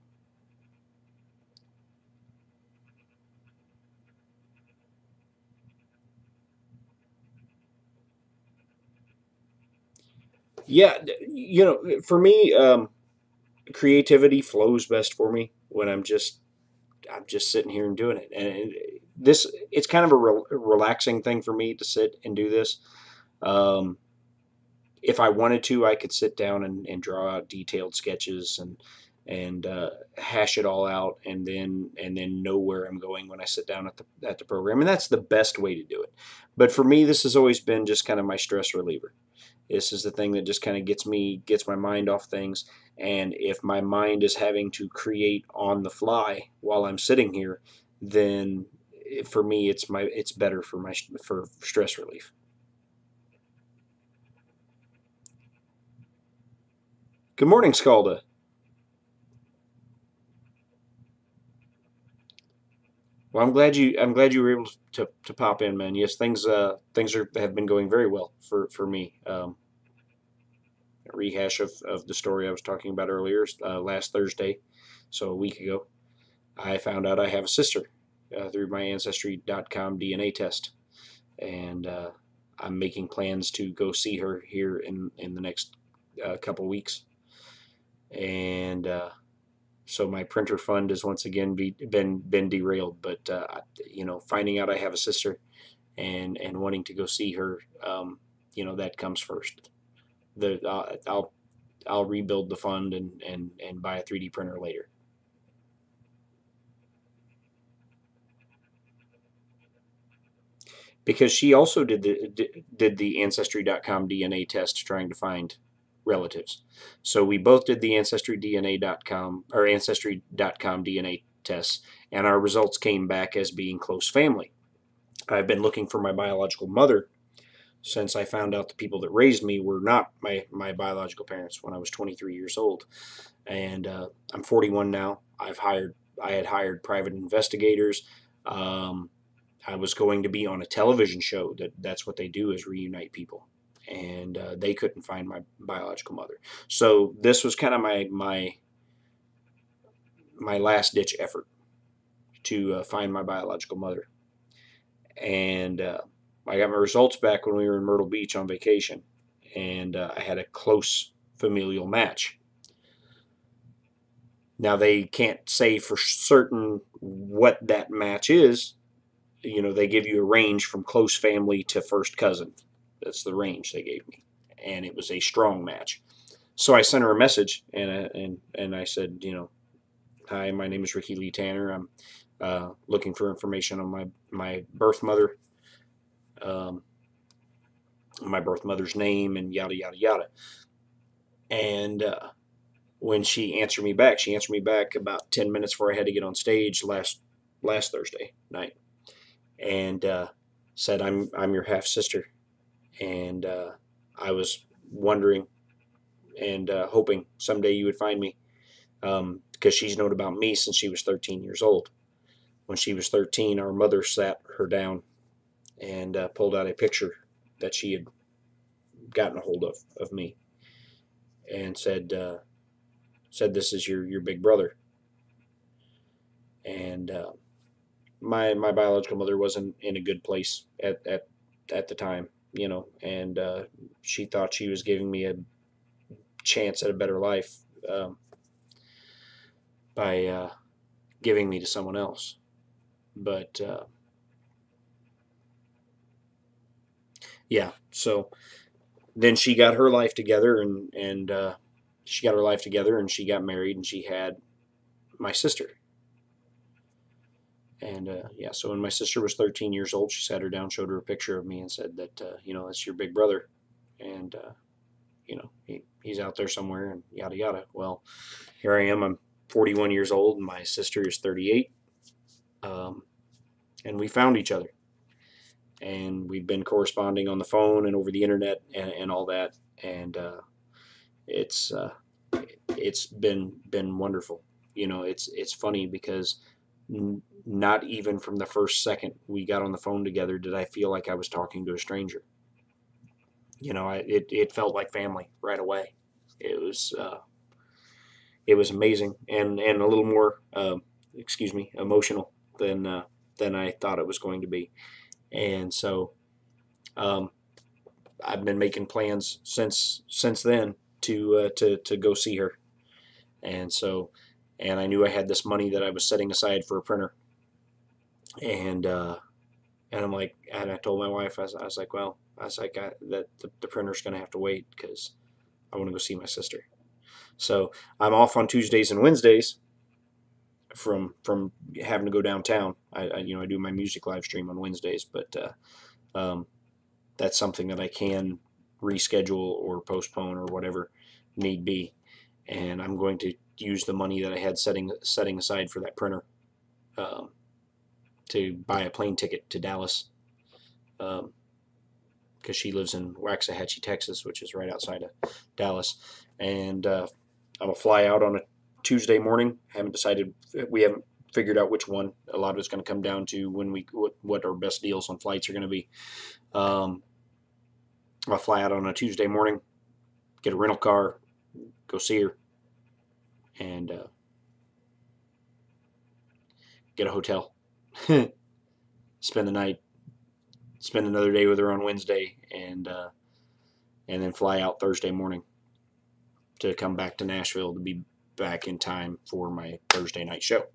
Yeah, you know, for me, creativity flows best for me when I'm just sitting here and doing it. And it's kind of a relaxing thing for me to sit and do this. Um, if I wanted to, I could sit down and draw out detailed sketches and hash it all out, and then know where I'm going when I sit down at the program. And that's the best way to do it. But for me, this has always been just kind of my stress reliever. This is the thing that just kind of gets my mind off things. And if my mind is having to create on the fly while I'm sitting here, then for me, it's better for stress relief. Good morning, Scalda. Well, I'm glad you were able to pop in, man. Yes, things have been going very well for me. A rehash of the story I was talking about earlier. Last Thursday, so a week ago, I found out I have a sister through my Ancestry.com DNA test, and I'm making plans to go see her here in the next couple weeks. And so my printer fund has once again been derailed. But you know, finding out I have a sister and wanting to go see her, you know, that comes first. I'll rebuild the fund and buy a 3D printer later. Because she also did the Ancestry.com DNA test trying to find relatives. So we both did the Ancestry.com or Ancestry.com DNA tests, and our results came back as being close family. I've been looking for my biological mother since I found out the people that raised me were not my biological parents when I was 23 years old. And I'm 41 now. I had hired private investigators. Um, I was going to be on a television show that's what they do is reunite people, and they couldn't find my biological mother. So this was kind of my last ditch effort to find my biological mother, and I got my results back when we were in Myrtle Beach on vacation, and I had a close familial match. Now they can't say for certain what that match is. You know, they give you a range from close family to first cousin. That's the range they gave me, and it was a strong match. So I sent her a message, and I said, you know, hi, my name is Ricky Lee Tanner. I'm looking for information on my birth mother, um, my birth mother's name, and yada yada yada. And when she answered me back about 10 minutes before I had to get on stage last Thursday night, and said, I'm your half sister, and I was wondering and hoping someday you would find me, because she's known about me since she was 13 years old. When she was 13, our mother sat her down and pulled out a picture that she had gotten a hold of me, and said this is your big brother. And my biological mother wasn't in a good place at the time, you know, and she thought she was giving me a chance at a better life, by giving me to someone else. But yeah, so then she got her life together, and she got her life together, and she got married, and she had my sister. And yeah, so when my sister was 13 years old, she sat her down, showed her a picture of me, and said that that's your big brother, and he's out there somewhere, and yada yada. Well, here I am. I'm 41 years old, and my sister is 38, and we found each other, and we've been corresponding on the phone and over the internet and all that, and it's it's been wonderful. It's funny because not even from the first second we got on the phone together did I feel like I was talking to a stranger. It felt like family right away. It was it was amazing and a little more emotional than I thought it was going to be. And so um, I've been making plans since then to go see her. And so and I knew I had this money that I was setting aside for a printer. And I'm like, and I told my wife, I was like, well, that the printer's going to have to wait because I want to go see my sister. So I'm off on Tuesdays and Wednesdays from having to go downtown. I do my music live stream on Wednesdays, but that's something that I can reschedule or postpone or whatever need be. And I'm going to use the money that I had setting aside for that printer um, to buy a plane ticket to Dallas, because she lives in Waxahachie, Texas, which is right outside of Dallas. And I'm gonna fly out on a Tuesday morning. Haven't decided. We haven't figured out which one. A lot of it's going to come down to what our best deals on flights are going to be. I'll fly out on a Tuesday morning, get a rental car, go see her, and get a hotel. Spend the night, spend another day with her on Wednesday, and then fly out Thursday morning to come back to Nashville to be back in time for my Thursday night show.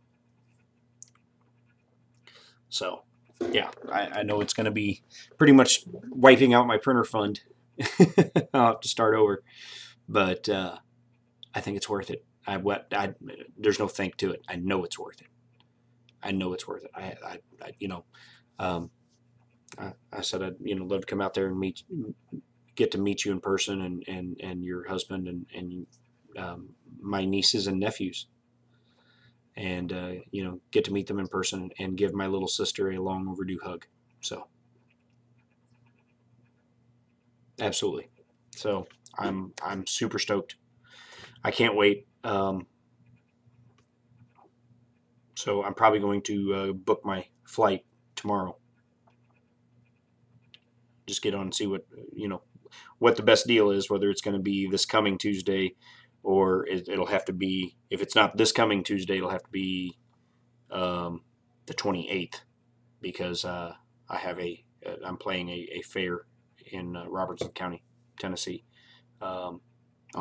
So, yeah, I know it's going to be pretty much wiping out my printer fund. I'll have to start over, but I think it's worth it. There's no think to it. I know it's worth it. I know it's worth it. Um, I said I'd love to come out there and get to meet you in person and your husband and my nieces and nephews, and get to meet them in person and give my little sister a long overdue hug. So absolutely. So I'm super stoked. I can't wait. So I'm probably going to book my flight tomorrow. Just get on and see what the best deal is, whether it's going to be this coming Tuesday or it'll have to be, if it's not this coming Tuesday, it'll have to be the 28th, because I'm playing a fair in Robertson County, Tennessee, on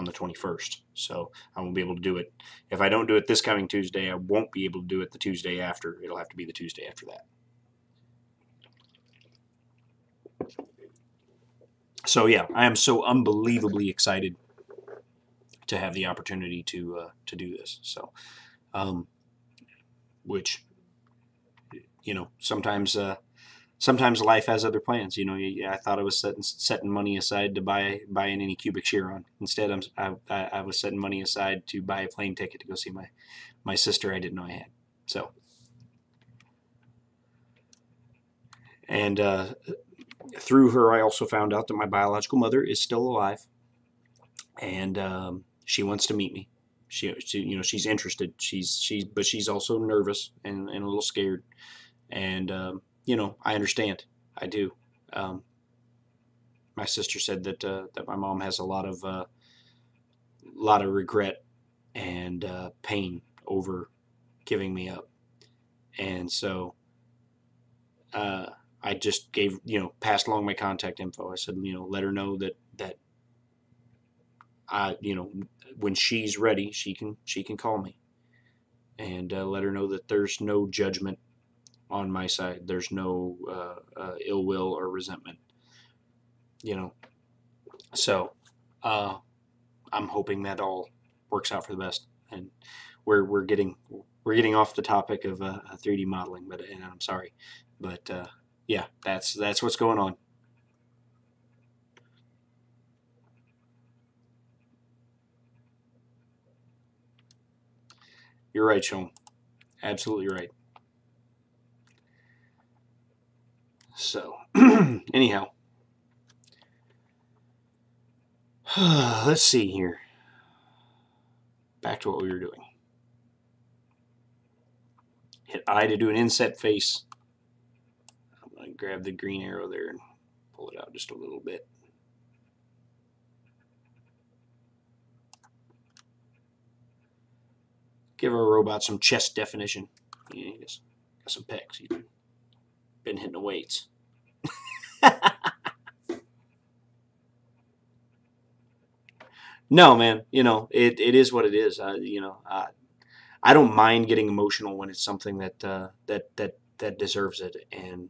the 21st. So I won't be able to do it. If I don't do it this coming Tuesday, I won't be able to do it the Tuesday after. It'll have to be the Tuesday after that. So yeah, I am so unbelievably excited to have the opportunity to do this. So, which sometimes life has other plans. I thought I was setting money aside to buy an Anycubic Chiron. Instead, I was setting money aside to buy a plane ticket to go see my sister I didn't know I had. So, and through her, I also found out that my biological mother is still alive, and she wants to meet me. She's interested. But she's also nervous and a little scared. And I understand. I do. My sister said that my mom has a lot of regret and pain over giving me up, and so I just passed along my contact info. I said, let her know that I, when she's ready, she can call me, and let her know that there's no judgment on my side. There's no ill will or resentment. So I'm hoping that all works out for the best, and we're getting we're getting off the topic of 3D modeling, but and I'm sorry, but yeah, that's what's going on. You're right, Sean. Absolutely right. So, anyhow, let's see here. Back to what we were doing. Hit I to do an inset face. I'm going to grab the green arrow there and pull it out just a little bit. Give our robot some chest definition. Yeah, he just got some pecs. He's been hitting the weights. No, man. You know, it is what it is. You know, I don't mind getting emotional when it's something that deserves it. And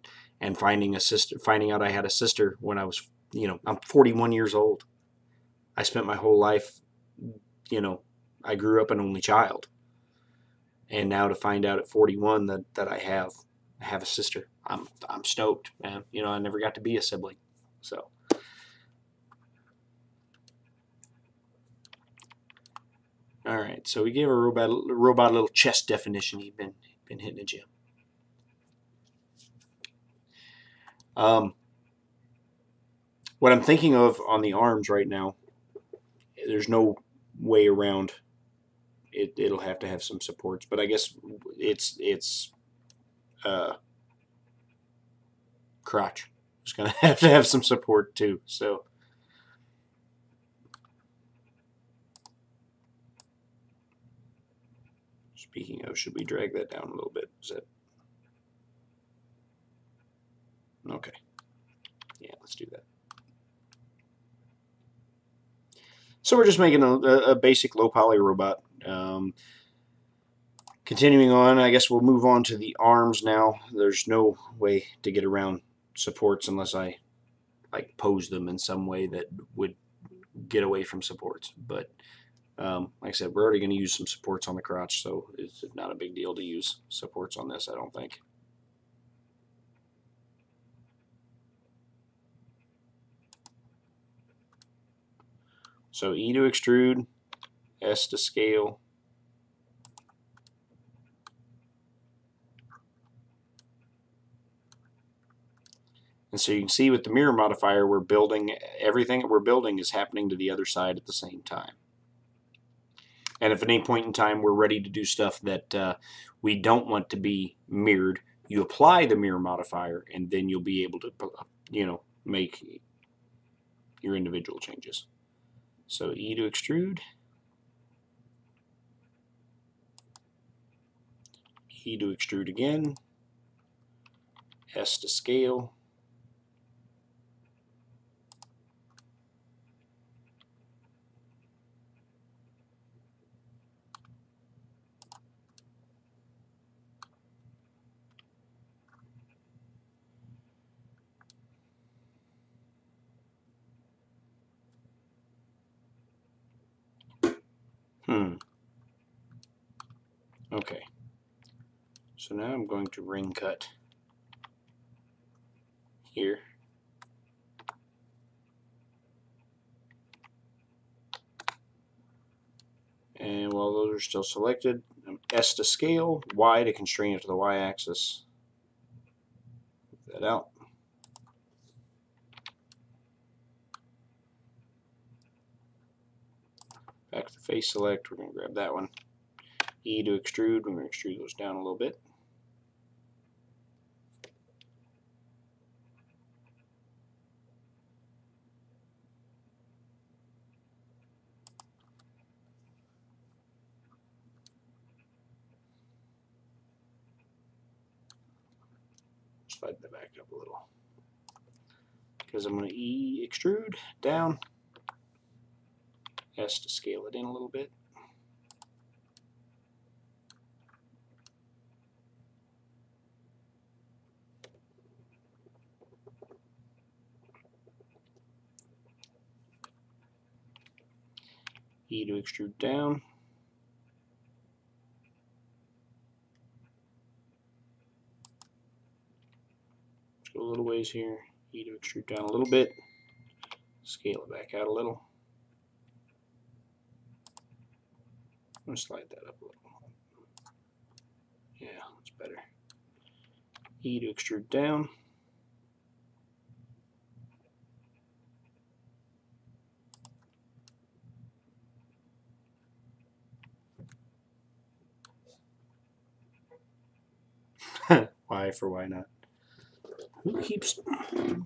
finding a sister, finding out I had a sister when I was, you know, I'm 41 years old. I spent my whole life, you know, I grew up an only child, and now to find out at 41 that I have a sister, I'm stoked, man. You know, I never got to be a sibling, so. All right, so we gave a robot a little chest definition. He's been hitting the gym. What I'm thinking of on the arms right now, there's no way around it. It'll have to have some supports, but I guess it's crotch. It's gonna have to have some support too. So. Speaking of, should we drag that down a little bit? Is that okay? Yeah, let's do that. So we're just making a basic low poly robot. Continuing on, I guess we'll move on to the arms now. There's no way to get around supports unless I like pose them in some way that would get away from supports. But like I said, we're already going to use some supports on the crotch, so it's not a big deal to use supports on this, I don't think. So E to extrude, S to scale. And so you can see with the mirror modifier, we're building, everything that we're building is happening to the other side at the same time. And if at any point in time we're ready to do stuff that we don't want to be mirrored, you apply the mirror modifier, and then you'll be able to, you know, make your individual changes. So E to extrude, E to extrude again, S to scale, Okay. So now I'm going to ring cut here. And while those are still selected, S to scale, Y to constrain it to the Y-axis. Move that out. Back to the face select, we're going to grab that one. E to extrude, we're going to extrude those down a little bit. Slide that back up a little. Because I'm going to E extrude down, S to scale it in a little bit. E to extrude down. Go a little ways here. E to extrude down a little bit. Scale it back out a little. I'm going to slide that up a little. Yeah, that's better. E to extrude down. Why for why not? Who keeps walking?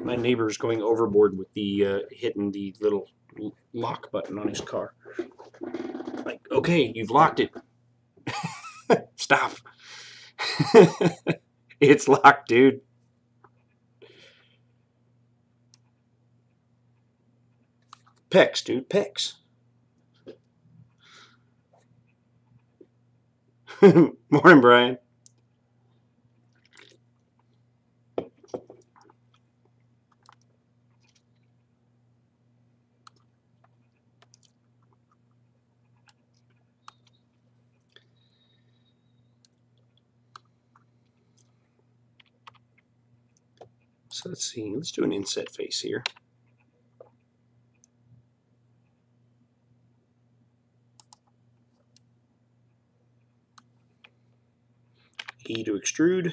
My neighbor's going overboard with the hitting the little lock button on his car. Like, okay, you've locked it. Stop. It's locked, dude. Pecs, dude, pecs. Morning, Brian. So let's see, let's do an inset face here. E to extrude.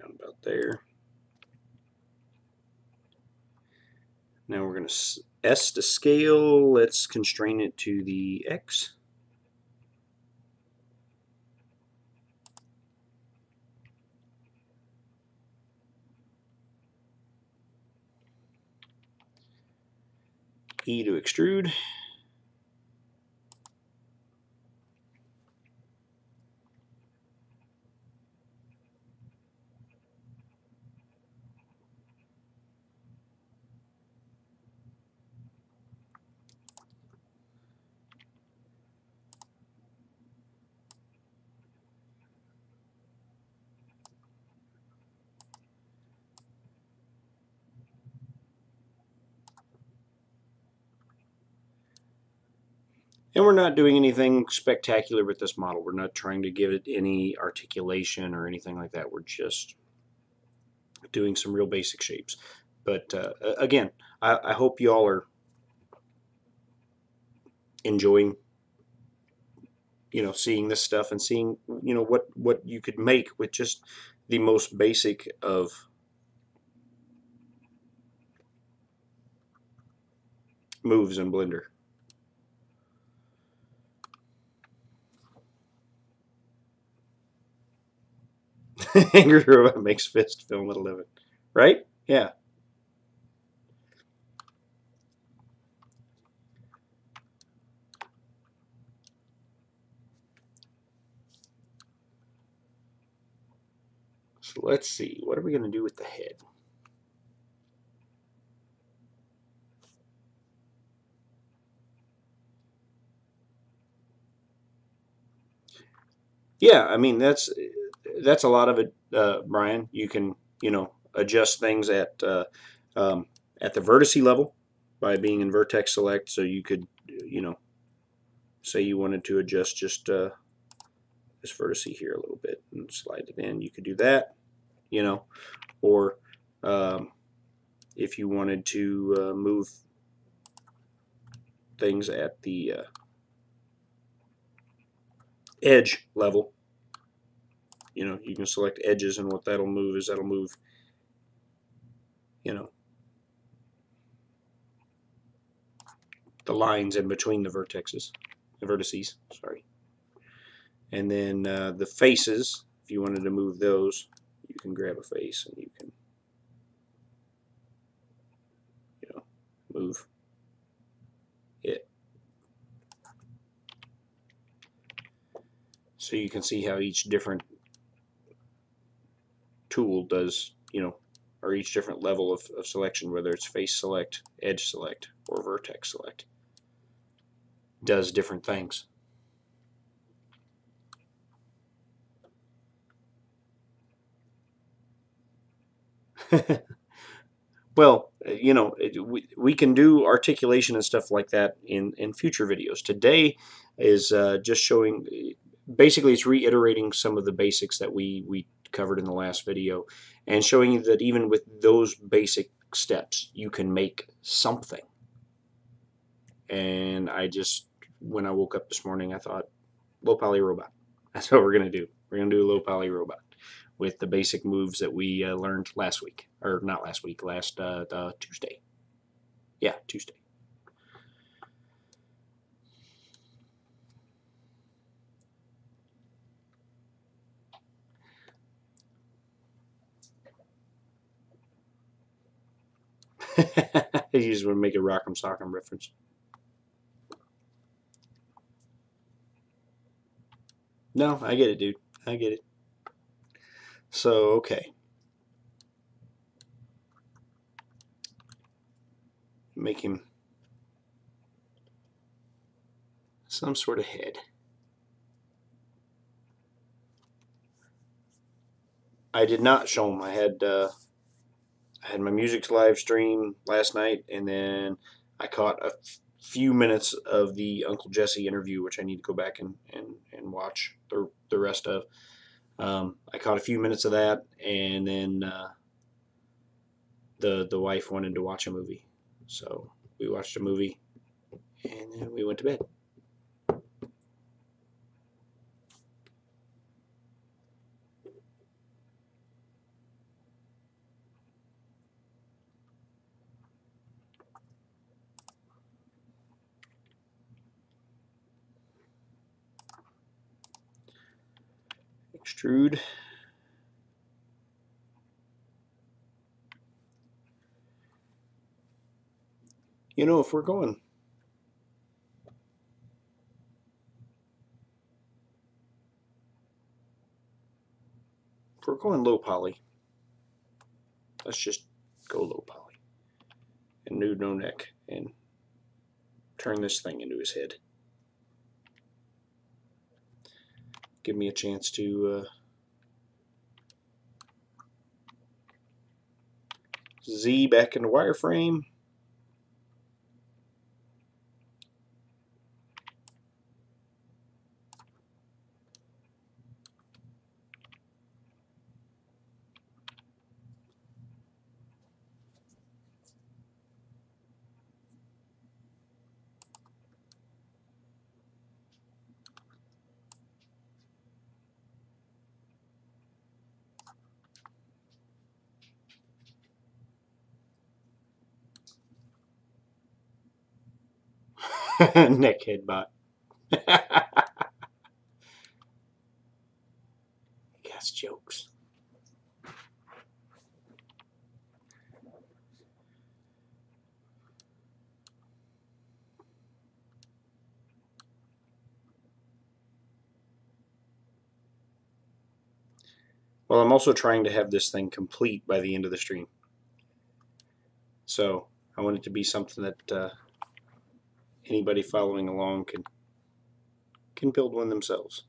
Down about there. Now we're going to S to scale. Let's constrain it to the X. E to extrude. And we're not doing anything spectacular with this model. We're not trying to give it any articulation or anything like that. We're just doing some real basic shapes. But again, I hope you all are enjoying, seeing this stuff and seeing, what you could make with just the most basic of moves in Blender. Angry Robot makes fist film at 11. Right? Yeah. So let's see. What are we going to do with the head? Yeah, I mean, that's a lot of it, Brian. You can, adjust things at the vertice level by being in vertex select. So you could, say you wanted to adjust just this vertex here a little bit and slide it in. You could do that, or if you wanted to move things at the edge level, you can select edges, and what that'll move is the lines in between the vertices, sorry. And then the faces, if you wanted to move those, you can grab a face and you can, move it. So you can see how each different tool does, or each different level of selection, whether it's face select, edge select, or vertex select, does different things. Well, we can do articulation and stuff like that in future videos. Today is just showing, basically it's reiterating some of the basics that we covered in the last video, and showing you that even with those basic steps, you can make something. And when I woke up this morning, I thought, low poly robot. That's what we're going to do. We're going to do a low poly robot with the basic moves that we learned last week. Or not last week, last Tuesday. Yeah, Tuesday. You just want to make a Rock'em Sock'em reference. No, I get it, dude. I get it. So, okay. Make him some sort of head. I did not show him. I had my music live stream last night, and then I caught a few minutes of the Uncle Jesse interview, which I need to go back and watch the rest of. I caught a few minutes of that, and then the wife wanted to watch a movie, so we watched a movie, and then we went to bed. Extrude. If we're going low poly, let's just go low poly and nude no neck and turn this thing into his head. Give me a chance to Z back into wireframe. Neck headbot. That's jokes. Well, I'm also trying to have this thing complete by the end of the stream. So I want it to be something that anybody following along can build one themselves.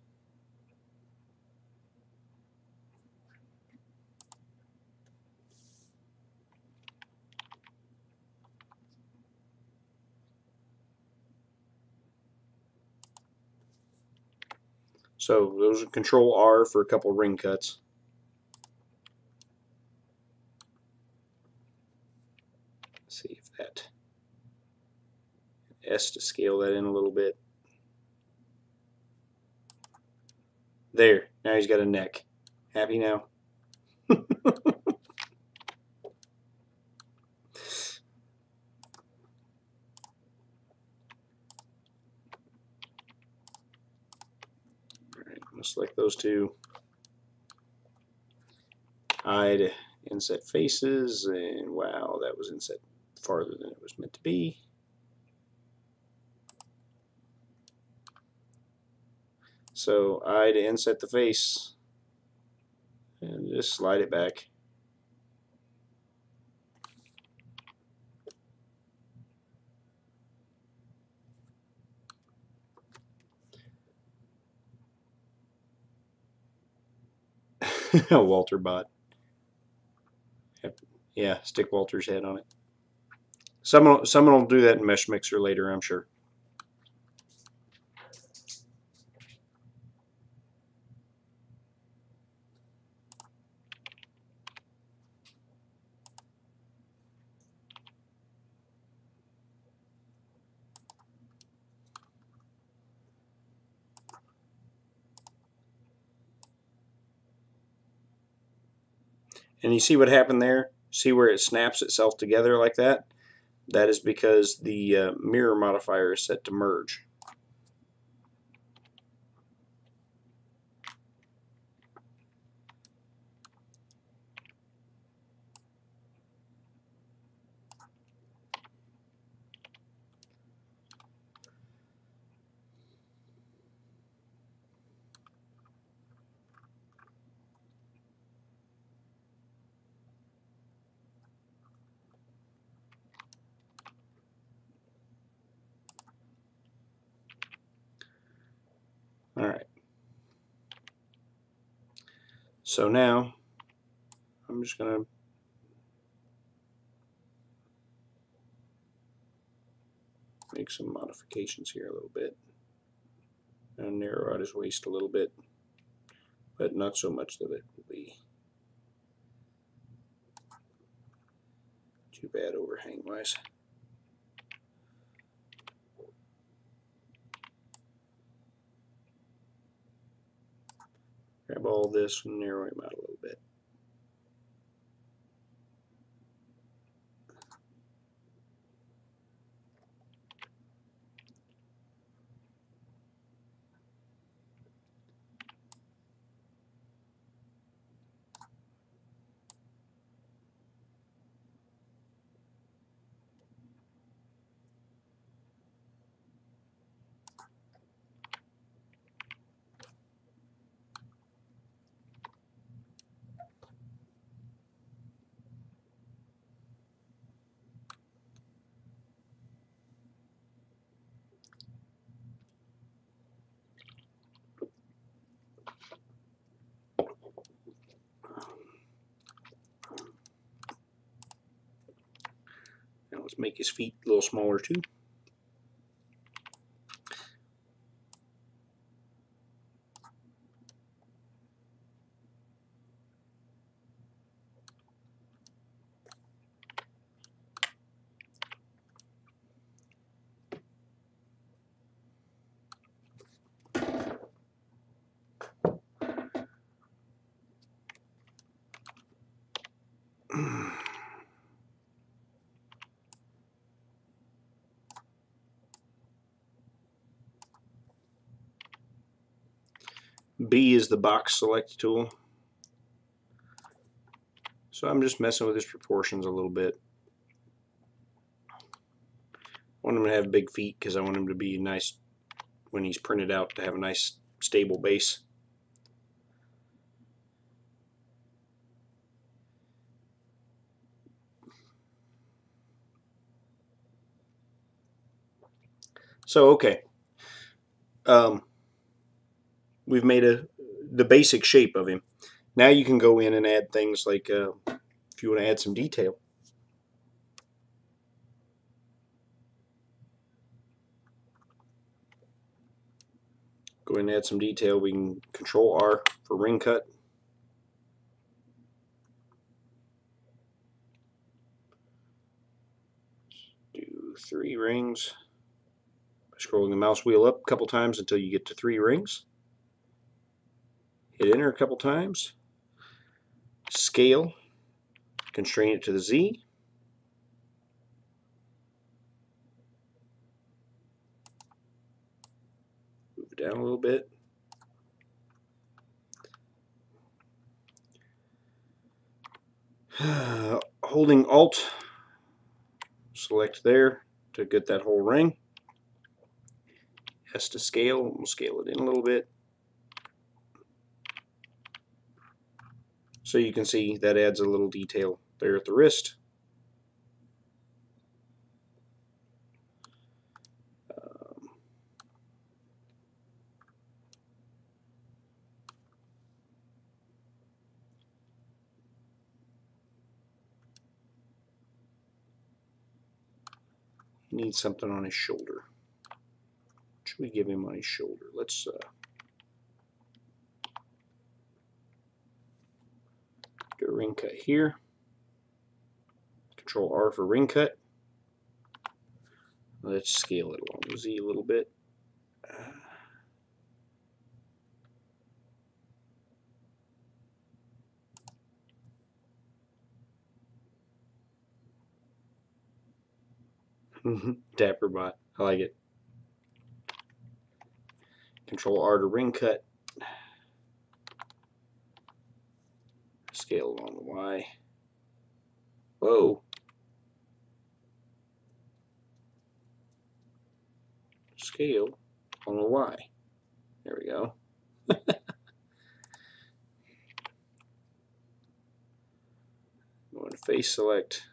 So those are Control R for a couple ring cuts. Let's see if that S to scale that in a little bit. There, now he's got a neck. Happy now? Alright, I'm going to select those two. I to inset faces, and wow, that was inset farther than it was meant to be. So I to inset the face, and just slide it back. Walter bot. Yeah, stick Walter's head on it. Someone will do that in Mesh Mixer later, I'm sure. And you see what happened there? See where it snaps itself together like that? That is because the mirror modifier is set to merge. Alright. So now I'm just going to make some modifications here a little bit and narrow out his waist a little bit, but not so much that it will be too bad overhang wise. Grab all this and narrow him out a little bit. Now let's make his feet a little smaller too. B is the box select tool. So I'm just messing with his proportions a little bit. I want him to have big feet because I want him to be nice when he's printed out, to have a nice stable base. So okay, we've made the basic shape of him. Now you can go in and add things like if you want to add some detail. Go in and add some detail. We can Control R for ring cut. Do 3 rings. By scrolling the mouse wheel up a couple times until you get to 3 rings. Hit enter a couple times. Scale. Constrain it to the Z. Move it down a little bit. Holding Alt, select there to get that whole ring. S to scale. We'll scale it in a little bit. So you can see that adds a little detail there at the wrist. needs something on his shoulder. What should we give him on his shoulder? Let's do a ring cut here. Control R for ring cut. Let's scale it along the Z a little bit. Dapper bot. I like it. Control R to ring cut. Scale along the Y. Whoa. Scale on the Y. There we go. Going to face select.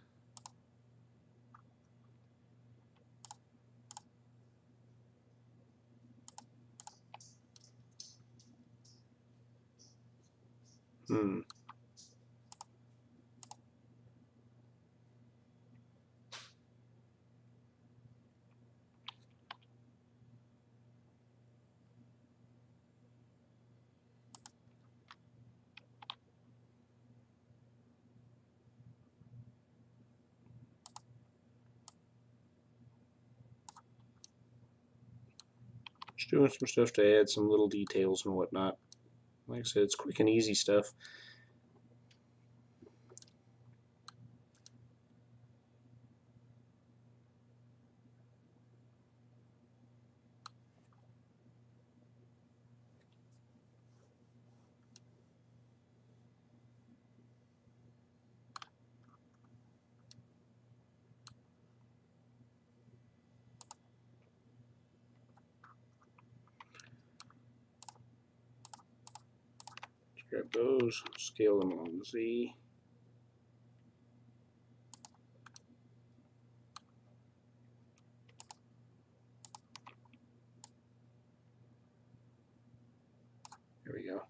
Just doing some stuff to add some little details and whatnot. Like I said, it's quick and easy stuff. Grab those, scale them along the Z. There we go.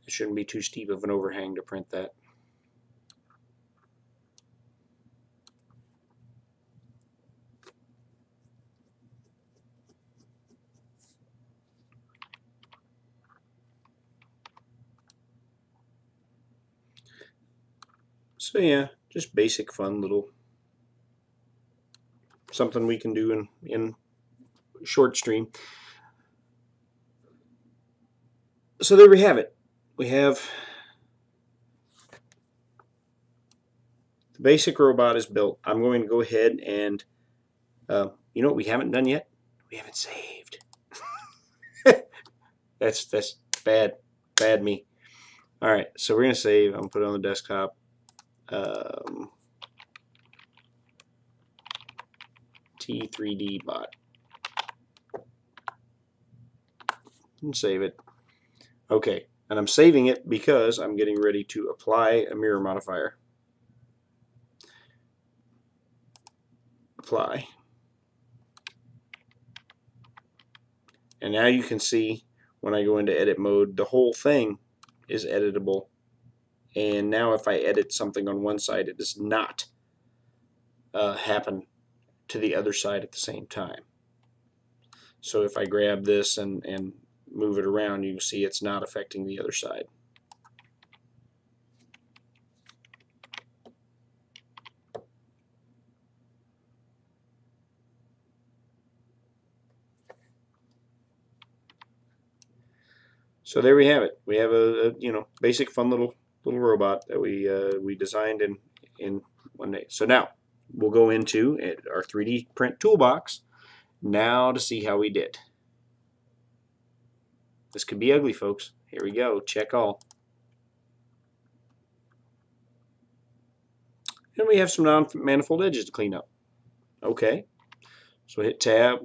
It shouldn't be too steep of an overhang to print that. So yeah, just basic fun little something we can do in short stream. So there we have it. We have the basic robot is built. I'm going to go ahead and you know what we haven't done yet? We haven't saved. That's bad me. All right, so we're gonna save. I'm gonna put it on the desktop. T3D bot and save it. Okay, and I'm saving it because I'm getting ready to apply a mirror modifier. Apply. And now you can see when I go into edit mode, the whole thing is editable. And now if I edit something on one side, it does not happen to the other side at the same time. So if I grab this and move it around, you can see it's not affecting the other side. So there we have it. We have a you know, basic fun little robot that we designed in one day. So now we'll go into our 3D print toolbox now to see how we did. This could be ugly, folks. Here we go. Check all. And we have some non-manifold edges to clean up. Okay. So hit tab.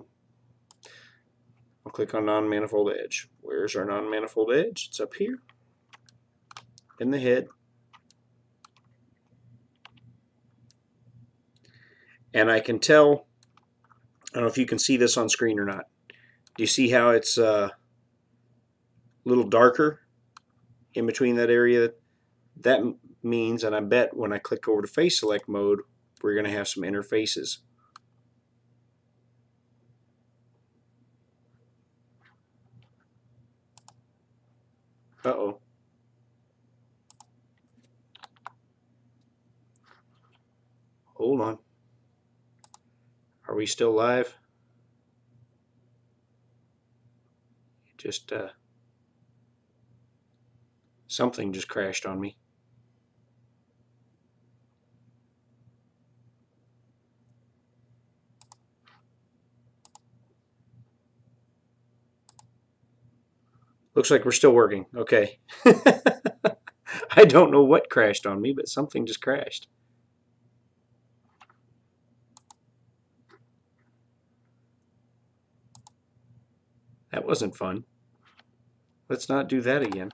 I'll click on non-manifold edge. Where's our non-manifold edge? It's up here in the head. And I can tell, I don't know if you can see this on screen or not. Do you see how it's a little darker in between that area? That means, and I bet when I click over to face select mode, we're going to have some interfaces. Uh-oh. Hold on. Are we still live? Just, something just crashed on me. Looks like we're still working. Okay. I don't know what crashed on me, but something just crashed. That wasn't fun. Let's not do that again.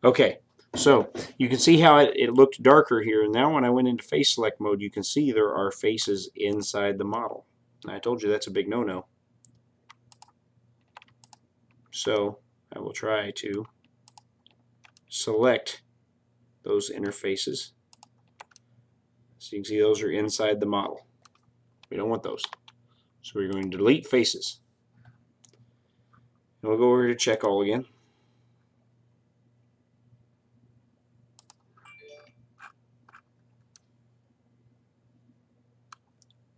Okay, so you can see how it looked darker here. And now when I went into face select mode, you can see there are faces inside the model. And I told you that's a big no-no. So I will try to select those interfaces. So you can see those are inside the model. We don't want those. So we're going to delete faces. And we'll go over to check all again.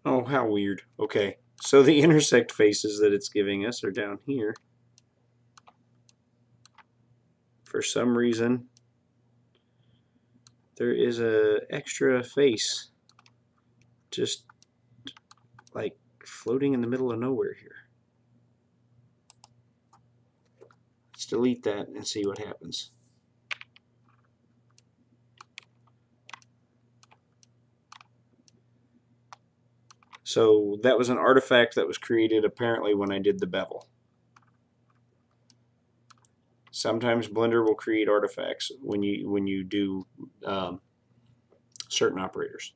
Oh, how weird. Okay, so the intersect faces that it's giving us are down here. For some reason, there is a extra face just like floating in the middle of nowhere here. Let's delete that and see what happens. So that was an artifact that was created apparently when I did the bevel. Sometimes Blender will create artifacts when you do certain operators.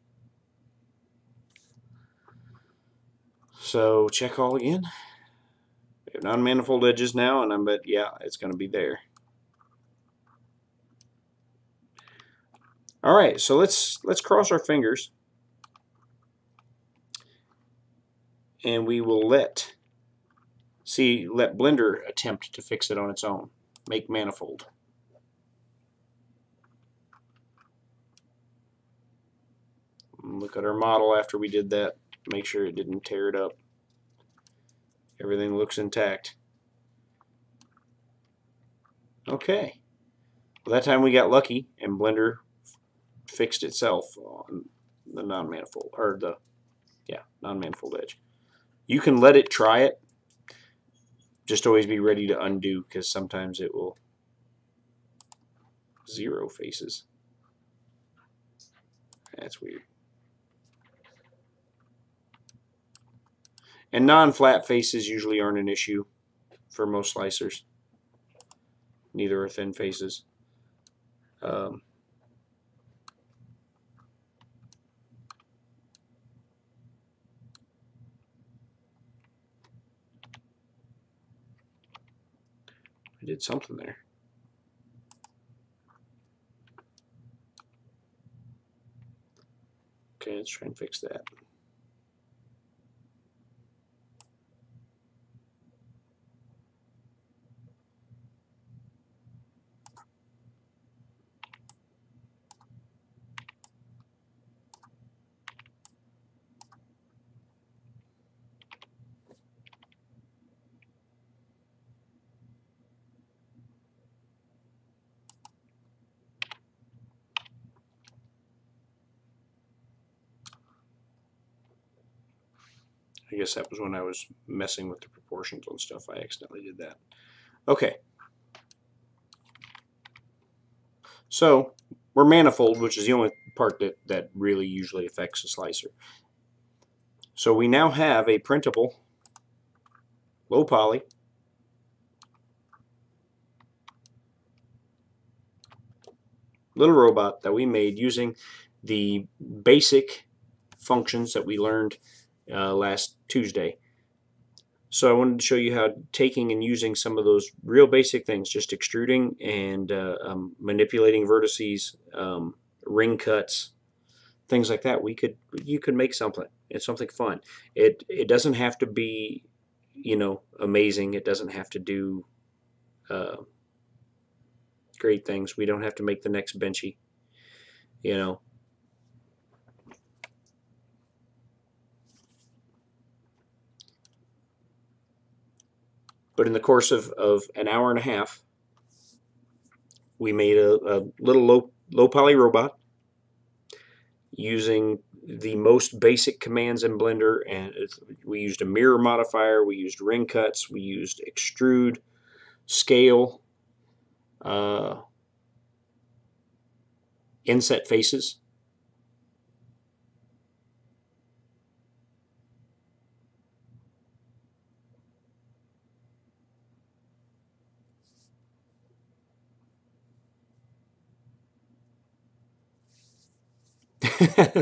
So check all again. We have non-manifold edges now, and but yeah, it's going to be there. All right, so let's cross our fingers, and we will let Blender attempt to fix it on its own. Make manifold. Look at our model after we did that. Make sure it didn't tear it up. Everything looks intact. Okay. Well, that time we got lucky, and Blender fixed itself on the non-manifold, or the non-manifold edge. You can let it try it. Just always be ready to undo, because sometimes it will zero faces. That's weird. And non-flat faces usually aren't an issue for most slicers. Neither are thin faces. I did something there. Okay, let's try and fix that. I guess that was when I was messing with the proportions on stuff. I accidentally did that. Okay. So we're manifold, which is the only part that really usually affects a slicer. So we now have a printable, low poly, little robot that we made using the basic functions that we learned last Tuesday. So I wanted to show you how taking and using some of those real basic things, just extruding and manipulating vertices, ring cuts, things like that, you could make something. It's something fun. It doesn't have to be, amazing. It doesn't have to do uh, great things. We don't have to make the next Benchy. You know. But in the course of an hour and a half, we made a little low poly robot using the most basic commands in Blender, and we used a mirror modifier, we used ring cuts, we used extrude, scale, uh, inset faces.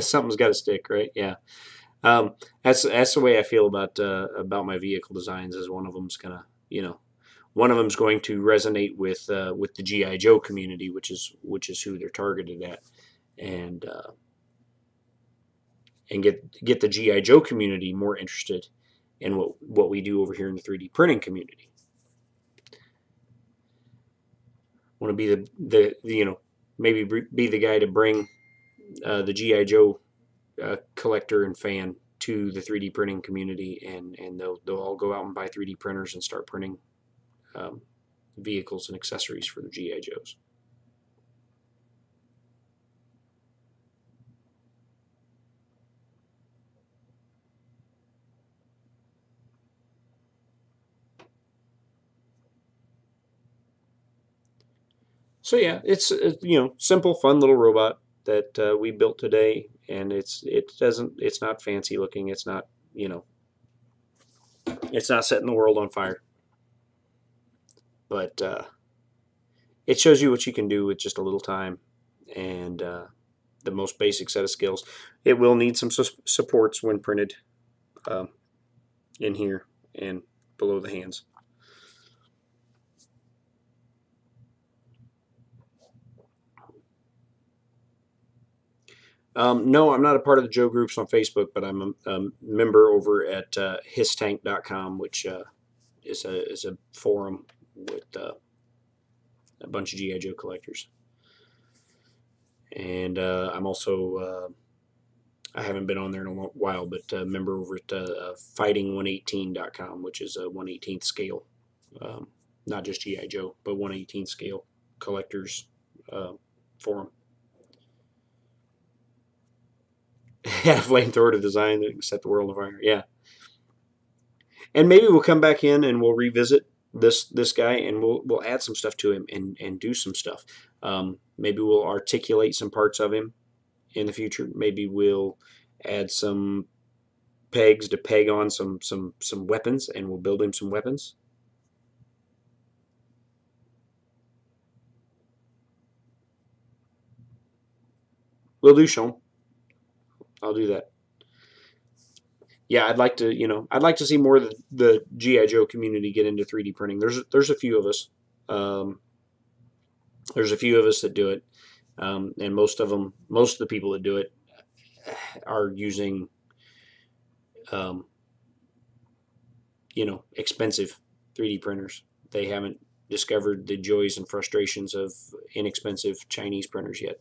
Something's got to stick, right? Yeah. That's the way I feel about my vehicle designs. Is one of them's gonna, one of them's going to resonate with the GI Joe community, which is who they're targeted at, and get the GI Joe community more interested in what we do over here in the 3D printing community. Want to be the maybe be the guy to bring the GI Joe collector and fan to the 3D printing community, and they'll all go out and buy 3D printers and start printing um, vehicles and accessories for the GI Joes. So yeah, it's simple, fun little robot that we built today, and it's not fancy looking. It's not it's not setting the world on fire, but it shows you what you can do with just a little time and the most basic set of skills. It will need some supports when printed um, in here and below the hands. No, I'm not a part of the Joe groups on Facebook, but I'm a member over at histank.com, which is a forum with a bunch of GI Joe collectors. And I'm also I haven't been on there in a while, but a member over at fighting118.com, which is a 1/18th scale, not just GI Joe, but 1/18th scale collectors forum. Yeah, flamethrower to design that can set the world on fire. Yeah, and maybe we'll come back in and we'll revisit this guy, and we'll add some stuff to him and do some stuff. Maybe we'll articulate some parts of him in the future. Maybe we'll add some pegs to peg on some weapons, and we'll build him some weapons. Will do, Sean. I'll do that. Yeah, I'd like to see more of the GI Joe community get into 3D printing. There's a few of us. Um, there's a few of us that do it, and most of the people that do it are using, um, expensive 3D printers. They haven't discovered the joys and frustrations of inexpensive Chinese printers yet.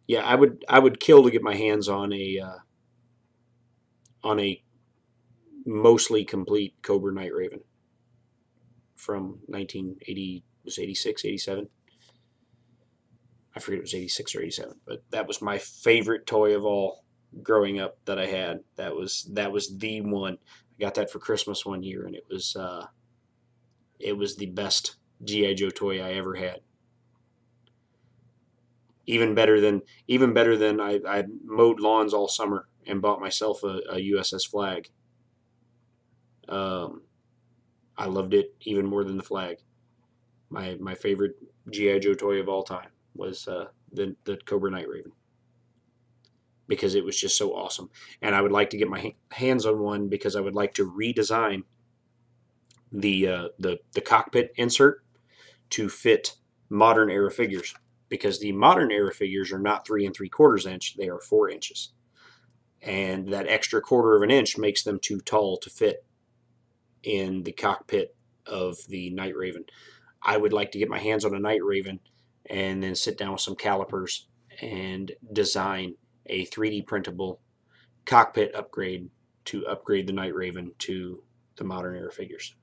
Yeah, I would kill to get my hands on a mostly complete Cobra Night Raven from 1980, was 86, 87. I forget, it was 86 or 87, but that was my favorite toy of all growing up that I had. That was the one. I got that for Christmas one year, and it was the best GI Joe toy I ever had. Even better than I mowed lawns all summer and bought myself a USS Flag. Um, I loved it even more than the flag. My favorite GI Joe toy of all time was the Cobra Night Raven, because it was just so awesome. And I would like to get my hands on one, because I would like to redesign the cockpit insert to fit modern era figures, because the modern era figures are not 3 3/4 inch, they are 4 inches. And that extra 1/4 of an inch makes them too tall to fit in the cockpit of the Night Raven. I would like to get my hands on a Night Raven and then sit down with some calipers and design a 3D printable cockpit upgrade to upgrade the Night Raven to the modern era figures.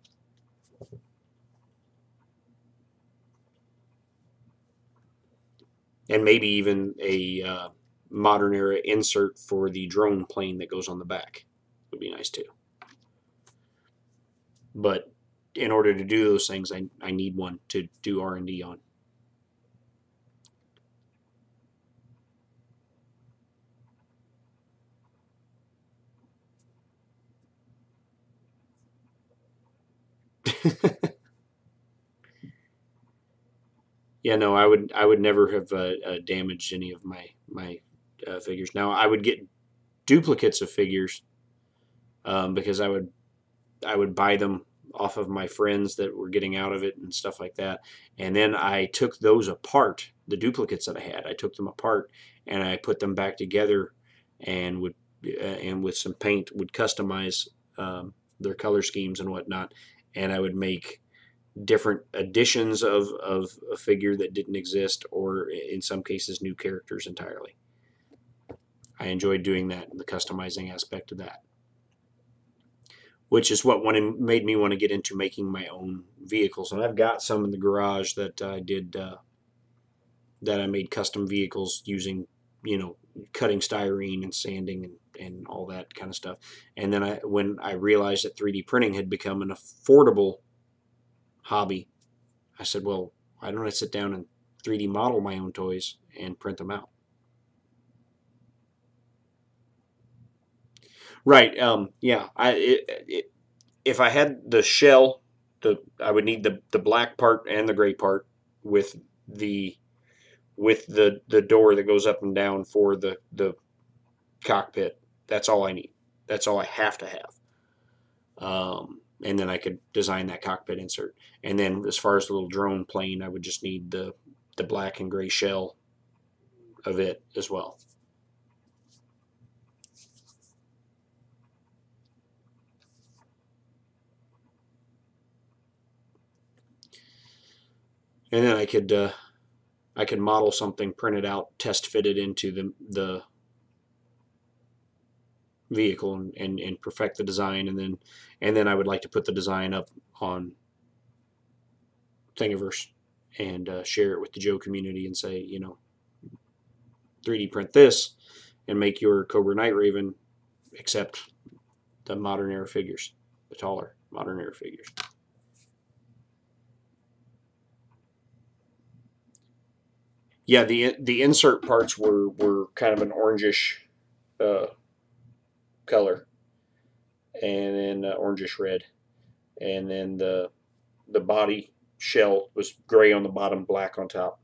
And maybe even a modern era insert for the drone plane that goes on the back would be nice too. But in order to do those things, I need one to do R&D on. Yeah, no, I would never have damaged any of my figures. Now I would get duplicates of figures because I would buy them off of my friends that were getting out of it and stuff like that. And then I took those apart, the duplicates that I had. I took them apart and I put them back together, and would and with some paint would customize their color schemes and whatnot. And I would make different editions of a figure that didn't exist, or in some cases new characters entirely. I enjoyed doing that, the customizing aspect of that, which is what made me want to get into making my own vehicles. And I've got some in the garage that I did, that I made custom vehicles using, cutting styrene and sanding and all that kind of stuff. And then when I realized that 3D printing had become an affordable hobby, I said, well, why don't I sit down and 3D model my own toys and print them out? Right. Yeah. If I had the shell, I would need the black part and the gray part with the the door that goes up and down for the cockpit. That's all I need. That's all I have to have. And then I could design that cockpit insert. And then as far as the little drone plane, I would just need the black and gray shell of it as well. And then I could model something, print it out, test fit it into the vehicle, and perfect the design, and then I would like to put the design up on Thingiverse and share it with the Joe community and say, 3D print this and make your Cobra Night Raven, except the modern era figures, the taller modern era figures. Yeah, the insert parts were kind of an orangish color, and then orangish red, and then the body shell was gray on the bottom, black on top.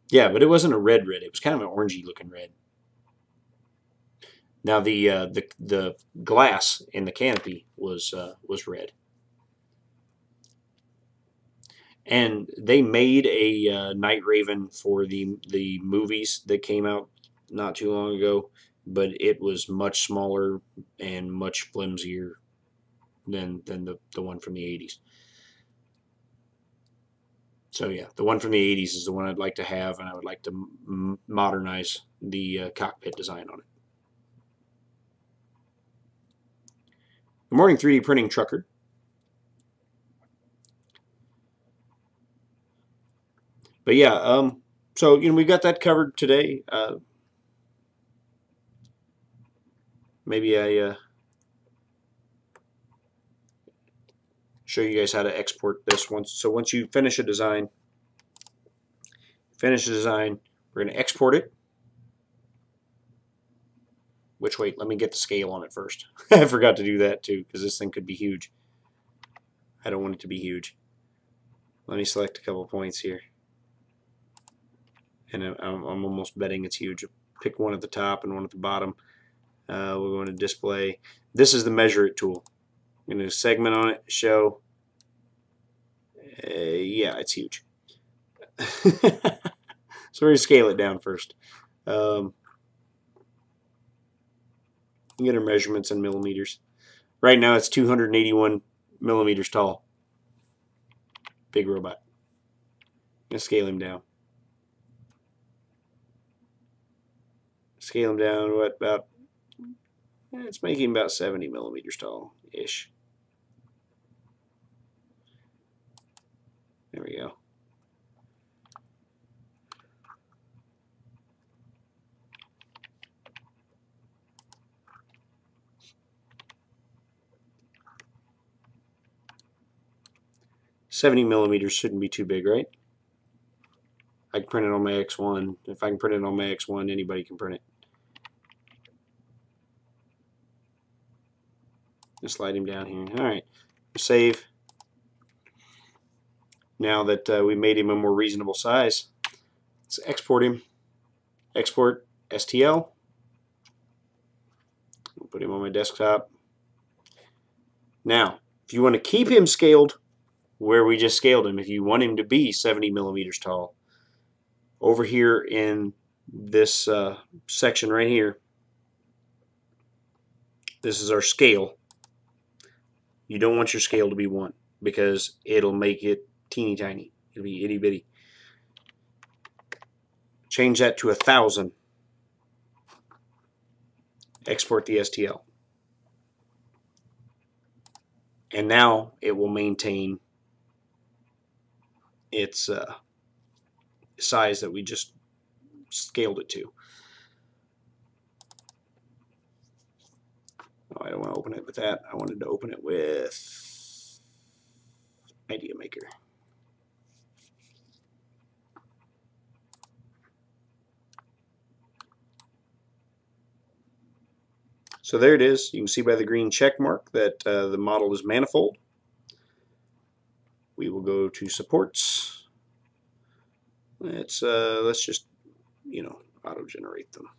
Yeah, but it wasn't a red. It was kind of an orangey looking red. Now the glass in the canopy was red, and they made a Night Raven for the movies that came out not too long ago, but it was much smaller and much flimsier than the one from the 80s. So yeah, the one from the 80s is the one I'd like to have, and I would like to modernize the cockpit design on it. Good morning, 3D printing trucker. But yeah, so we got that covered today. Maybe I show you guys how to export this once. So once you finish a design, we're going to export it. Which, wait, let me get the scale on it first. I forgot to do that too, because this thing could be huge. I don't want it to be huge. Let me select a couple points here. And I'm almost betting it's huge. Pick one at the top and one at the bottom. We're going to display. This is the measure it tool. I'm going to segment on it, show. Yeah, it's huge. So we're going to scale it down first. Get our measurements in millimeters. Right now it's 281 millimeters tall. Big robot. I'm going to scale him down. Scale him down, what, about, it's making about 70 millimeters tall-ish. There we go. $70 millimeters shouldn't be too big, right? I can print it on my X1. If I can print it on my X1, anybody can print it. Just slide him down here. All right, save. Now that we made him a more reasonable size, let's export him. Export STL. I'll put him on my desktop. Now, if you want to keep him scaled where we just scaled him, if you want him to be 70 millimeters tall, over here in this section right here, this is our scale. You don't want your scale to be 1 because it'll make it teeny tiny. It'll be itty bitty. Change that to 1,000. Export the STL. And now it will maintain its size that we just scaled it to. Oh, I don't want to open it with that. I wanted to open it with Idea Maker. So there it is. You can see by the green check mark that the model is manifold. We will go to supports. Let's just, auto generate them.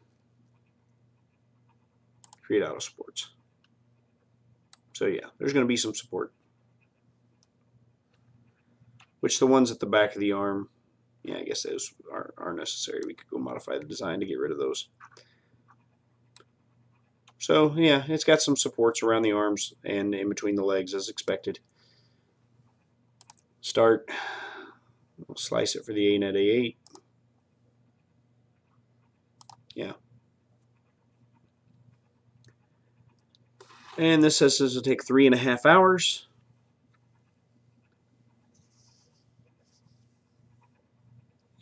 Create auto supports. So yeah, there's going to be some support. Which the ones at the back of the arm, yeah, I guess those are necessary. We could go modify the design to get rid of those. So yeah, it's got some supports around the arms and in between the legs as expected. Start. We'll slice it for the ANET A8. Yeah. And this says this will take 3.5 hours.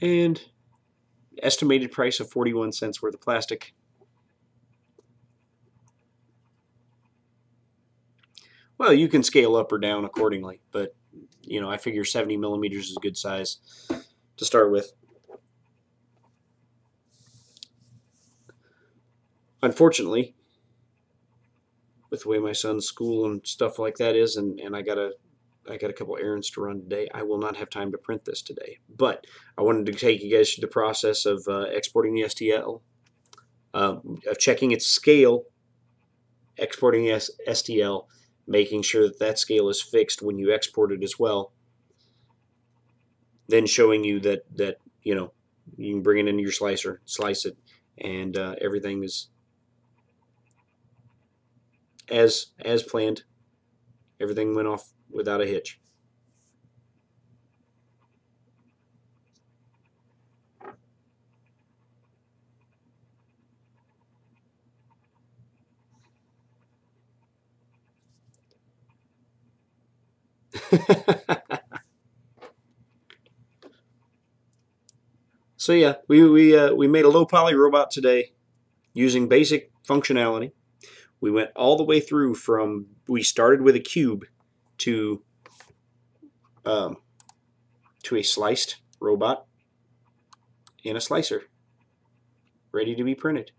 And estimated price of 41 cents worth of plastic. Well, you can scale up or down accordingly, but I figure 70 millimeters is a good size to start with. Unfortunately, with the way my son's school and stuff like that is, and I got a couple errands to run today, I will not have time to print this today. But I wanted to take you guys through the process of exporting the STL, of checking its scale, exporting the STL, making sure that scale is fixed when you export it as well. Then showing you that you can bring it into your slicer, slice it, and everything is as planned. Everything went off without a hitch. So yeah, we made a low poly robot today using basic functionality. We went all the way through from, we started with a cube to a sliced robot in a slicer, ready to be printed.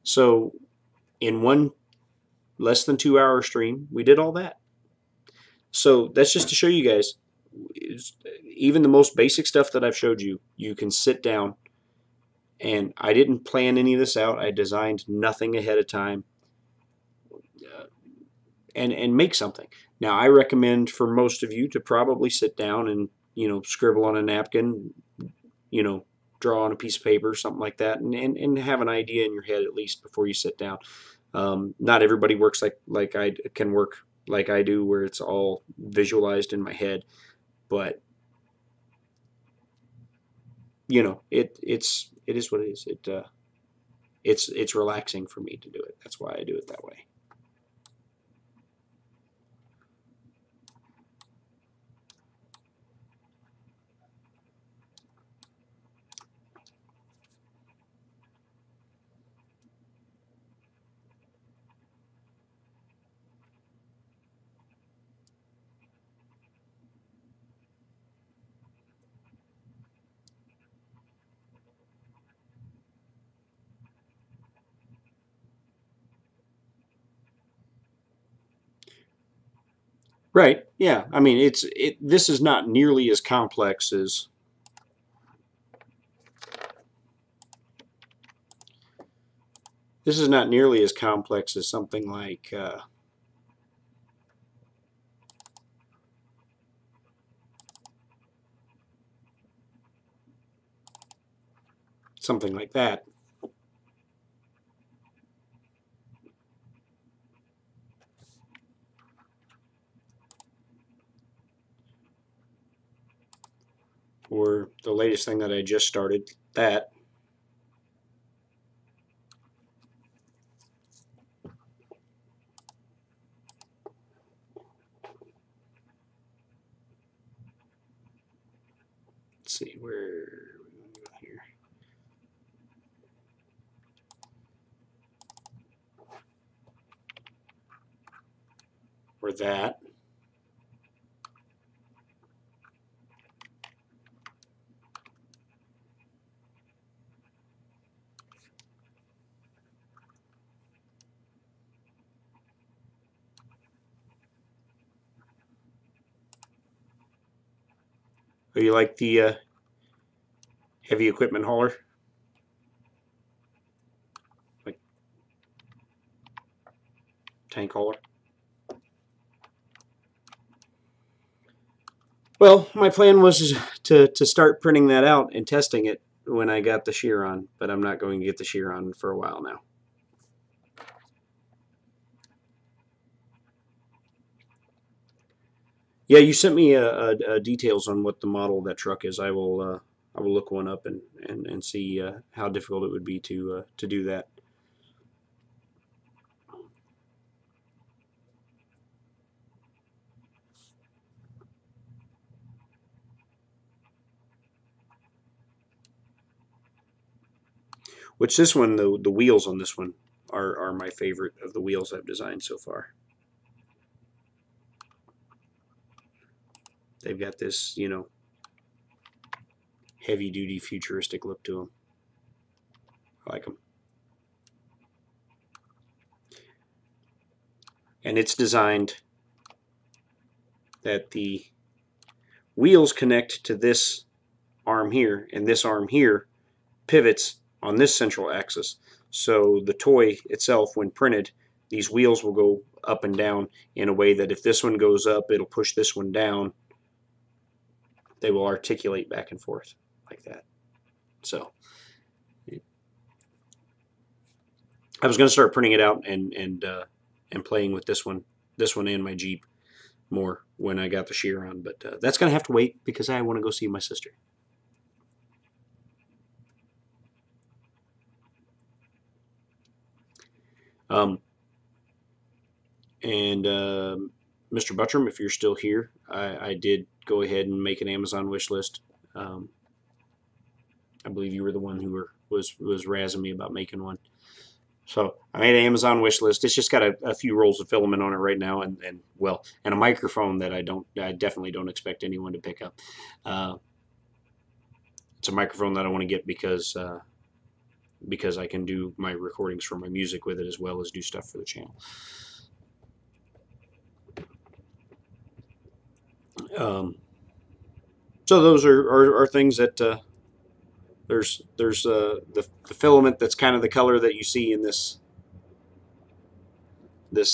So in one less than 2 hour stream, we did all that. So that's just to show you guys, even the most basic stuff that I've showed you, you can sit down, and I didn't plan any of this out. I designed nothing ahead of time, and make something. Now, I recommend for most of you to probably sit down and, scribble on a napkin, you know, draw on a piece of paper, something like that, and have an idea in your head at least before you sit down. Not everybody works like I can work like I do, where it's all visualized in my head, but it is what it is. It's relaxing for me to do it. That's why I do it that way. Right. Yeah. I mean, this is not nearly as complex as something like that. Or the latest thing that I just started, that. Let's see, where here. Or that. Oh, you like the heavy equipment hauler? Like tank hauler? Well, my plan was to start printing that out and testing it when I got the Chiron, but I'm not going to get the Chiron for a while now. Yeah, you sent me details on what the model of that truck is. I will look one up and see how difficult it would be to do that. Which this one, the wheels on this one are my favorite of the wheels I've designed so far. They've got this, heavy duty futuristic look to them. I like them. And it's designed that the wheels connect to this arm here, and this arm here pivots on this central axis. So the toy itself, when printed, these wheels will go up and down in a way that if this one goes up, it'll push this one down. They will articulate back and forth like that. So I was going to start printing it out and playing with this one and my Jeep more when I got the Chiron, but that's going to have to wait because I want to go see my sister. Mr. Buttram, if you're still here, I did go ahead and make an Amazon wish list. I believe you were the one who was razzing me about making one. So I made an Amazon wish list. It's just got a few rolls of filament on it right now, and a microphone that I definitely don't expect anyone to pick up. It's a microphone that I want to get because I can do my recordings for my music with it as well as do stuff for the channel. Um, so those are things that there's the filament that's kind of the color that you see in this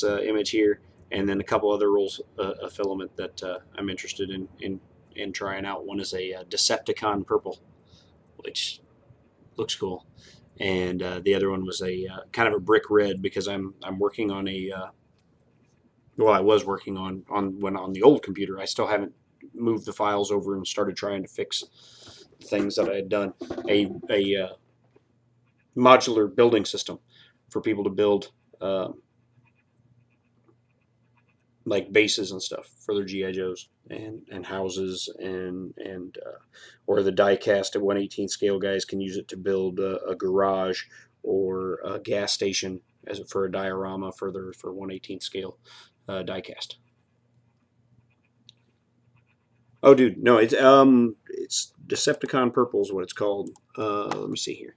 image here, and then a couple other rolls of filament that I'm interested in trying out. One is a Decepticon purple, which looks cool, and the other one was a kind of a brick red because I'm working on a well, I was working on the old computer. I still haven't moved the files over and started trying to fix things that I had done. A modular building system for people to build like bases and stuff for their GI Joes and houses and or the die cast at 1/18 scale guys can use it to build a garage or a gas station as for a diorama for 1/18 scale die cast. Oh, dude, no, it's Decepticon Purple is what it's called. Let me see here.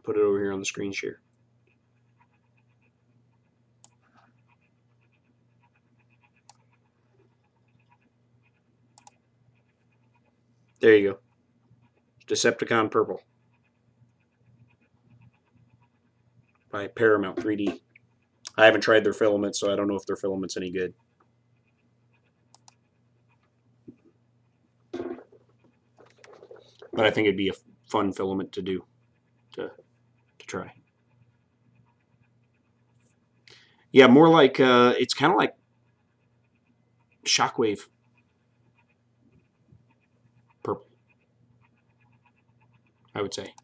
Put it over here on the screen share. There you go. Decepticon Purple by Paramount 3D. I haven't tried their filament, so I don't know if their filament's any good. But I think it'd be a fun filament to do, to try. Yeah, more like it's kind of like Shockwave purple, I would say.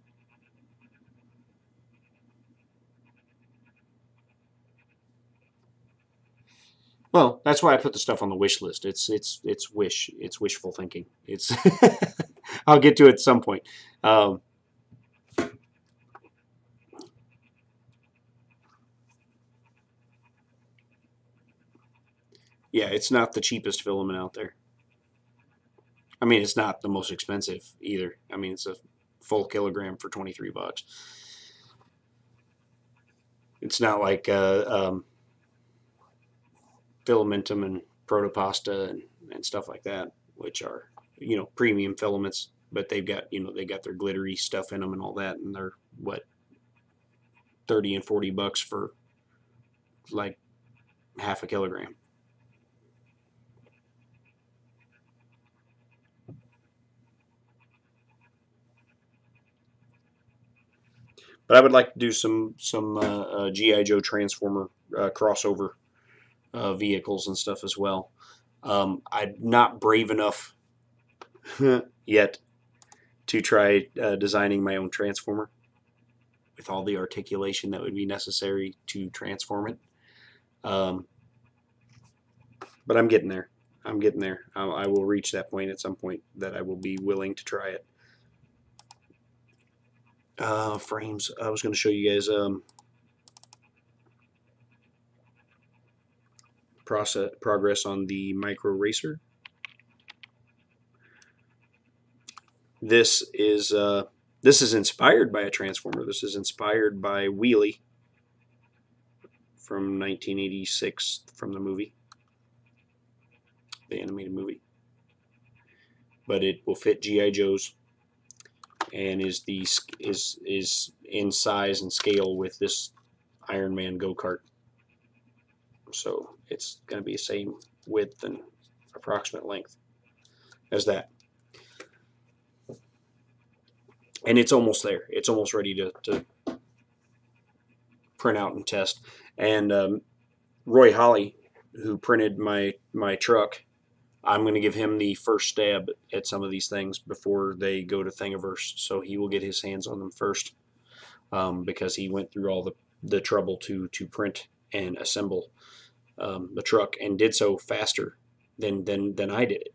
Well, that's why I put the stuff on the wish list. It's wishful thinking. It's I'll get to it at some point. Yeah, it's not the cheapest filament out there. I mean, it's not the most expensive either. I mean, it's a full kilogram for $23. It's not like Filamentum and Protopasta and stuff like that, which are premium filaments, but they've got they got their glittery stuff in them and all that, and they're what $30 and $40 for like half a kilogram. But I would like to do some GI Joe Transformer crossover vehicles and stuff as well. I'm not brave enough yet to try designing my own Transformer with all the articulation that would be necessary to transform it. But I'm getting there. I'm getting there. I will reach that point at some point that I will be willing to try it. Frames. I was going to show you guys progress on the Micro Racer. This is inspired by a Transformer. This is inspired by Wheelie from 1986 from the movie, the animated movie. But it will fit GI Joes and is in size and scale with this Iron Man go-kart. So it's going to be the same width and approximate length as that. And it's almost there. It's almost ready to print out and test. And Roy Holly, who printed my truck, I'm going to give him the first stab at some of these things before they go to Thingiverse. So he will get his hands on them first because he went through all the trouble to print and assemble the truck and did so faster than I did it.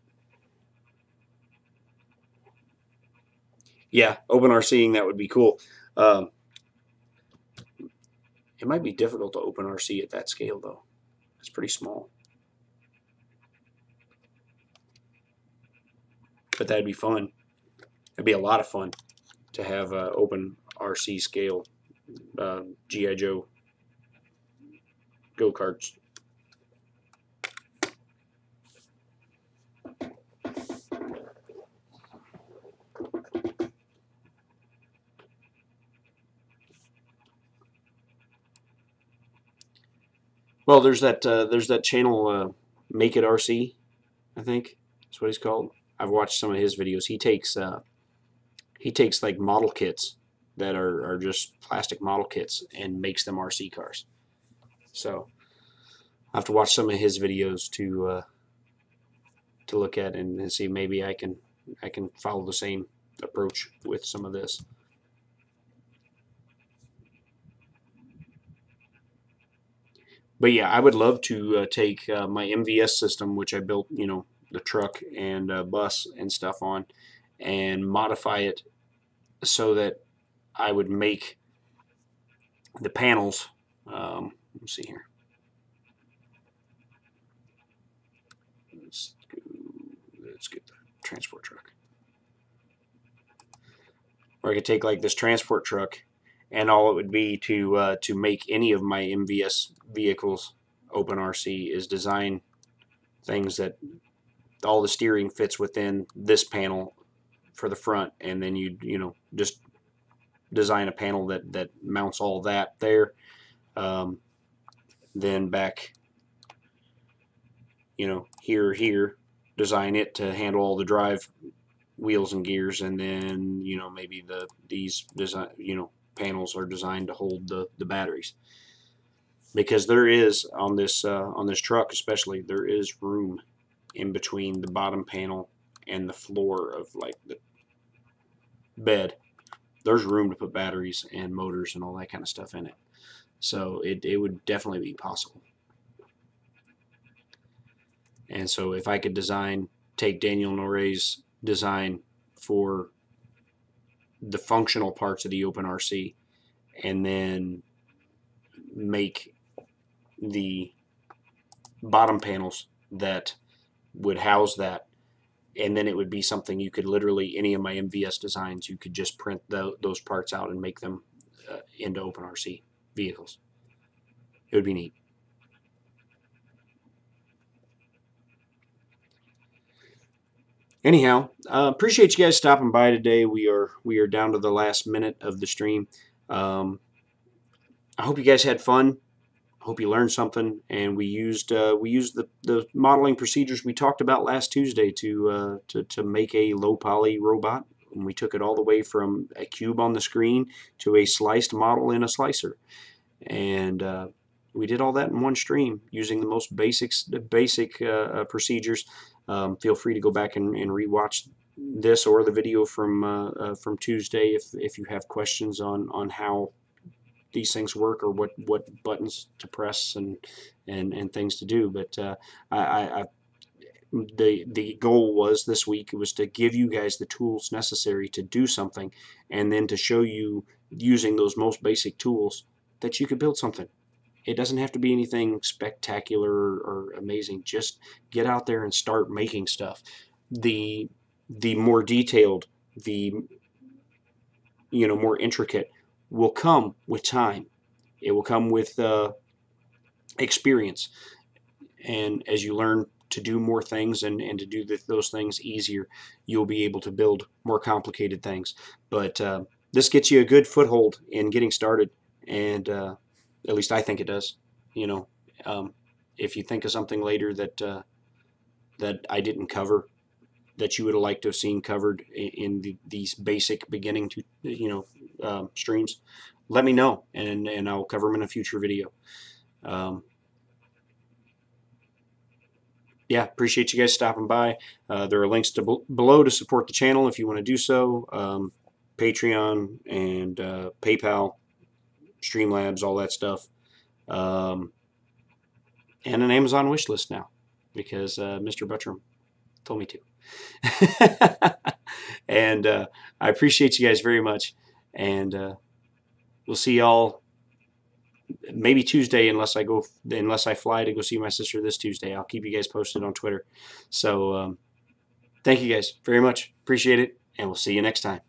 Yeah, OpenRCing, that would be cool. It might be difficult to OpenRC at that scale, though. It's pretty small. But that'd be fun. It'd be a lot of fun to have OpenRC scale GI Joe go-karts. Well, there's that channel, Make It RC, I think that's what he's called. I've watched some of his videos. He takes like model kits that are just plastic model kits and makes them RC cars. So I have to watch some of his videos to look at and see maybe I can follow the same approach with some of this. But yeah, I would love to take my MVS system, which I built, you know, the truck and bus and stuff on, and modify it so that I would make the panels. Let's see here. Let's get the transport truck. Or I could take like this transport truck, and all it would be to make any of my MVS vehicles open RC is design things that all the steering fits within this panel for the front, and then you know, just design a panel that mounts all that there. Then back, you know, here, design it to handle all the drive wheels and gears, and then, you know, maybe these design, you know, panels are designed to hold the batteries, because there is on this truck especially, there is room in between the bottom panel and the floor of like the bed. There's room to put batteries and motors and all that kind of stuff in it, so it would definitely be possible. And so if I could take Daniel Noray's design for the functional parts of the OpenRC and then make the bottom panels that would house that, and then it would be something you could literally, any of my MVS designs, you could just print those parts out and make them into OpenRC vehicles. It would be neat. Anyhow, appreciate you guys stopping by today. We are down to the last minute of the stream. I hope you guys had fun. I hope you learned something, and we used the modeling procedures we talked about last Tuesday to make a low poly robot. And we took it all the way from a cube on the screen to a sliced model in a slicer, and we did all that in one stream using the most basic procedures. Feel free to go back and rewatch this or the video from Tuesday if you have questions on how these things work or what buttons to press and things to do. But the goal was this week was to give you guys the tools necessary to do something, and then to show you using those most basic tools that you could build something. It doesn't have to be anything spectacular or amazing. Just get out there and start making stuff. The more detailed, the more intricate will come with time. It will come with experience, and as you learn to do more things and to do those things easier, you'll be able to build more complicated things. But this gets you a good foothold in getting started, and at least I think it does. If you think of something later that I didn't cover, that you would have liked to have seen covered in these basic beginning to streams, let me know, and I'll cover them in a future video. Yeah, appreciate you guys stopping by. There are links below to support the channel if you want to do so. Patreon and PayPal, Streamlabs, all that stuff. And an Amazon wish list now, because Mr. Buttram told me to. And I appreciate you guys very much, and we'll see y'all maybe Tuesday, unless I fly to go see my sister this Tuesday. I'll keep you guys posted on Twitter. So thank you guys very much. Appreciate it, and we'll see you next time.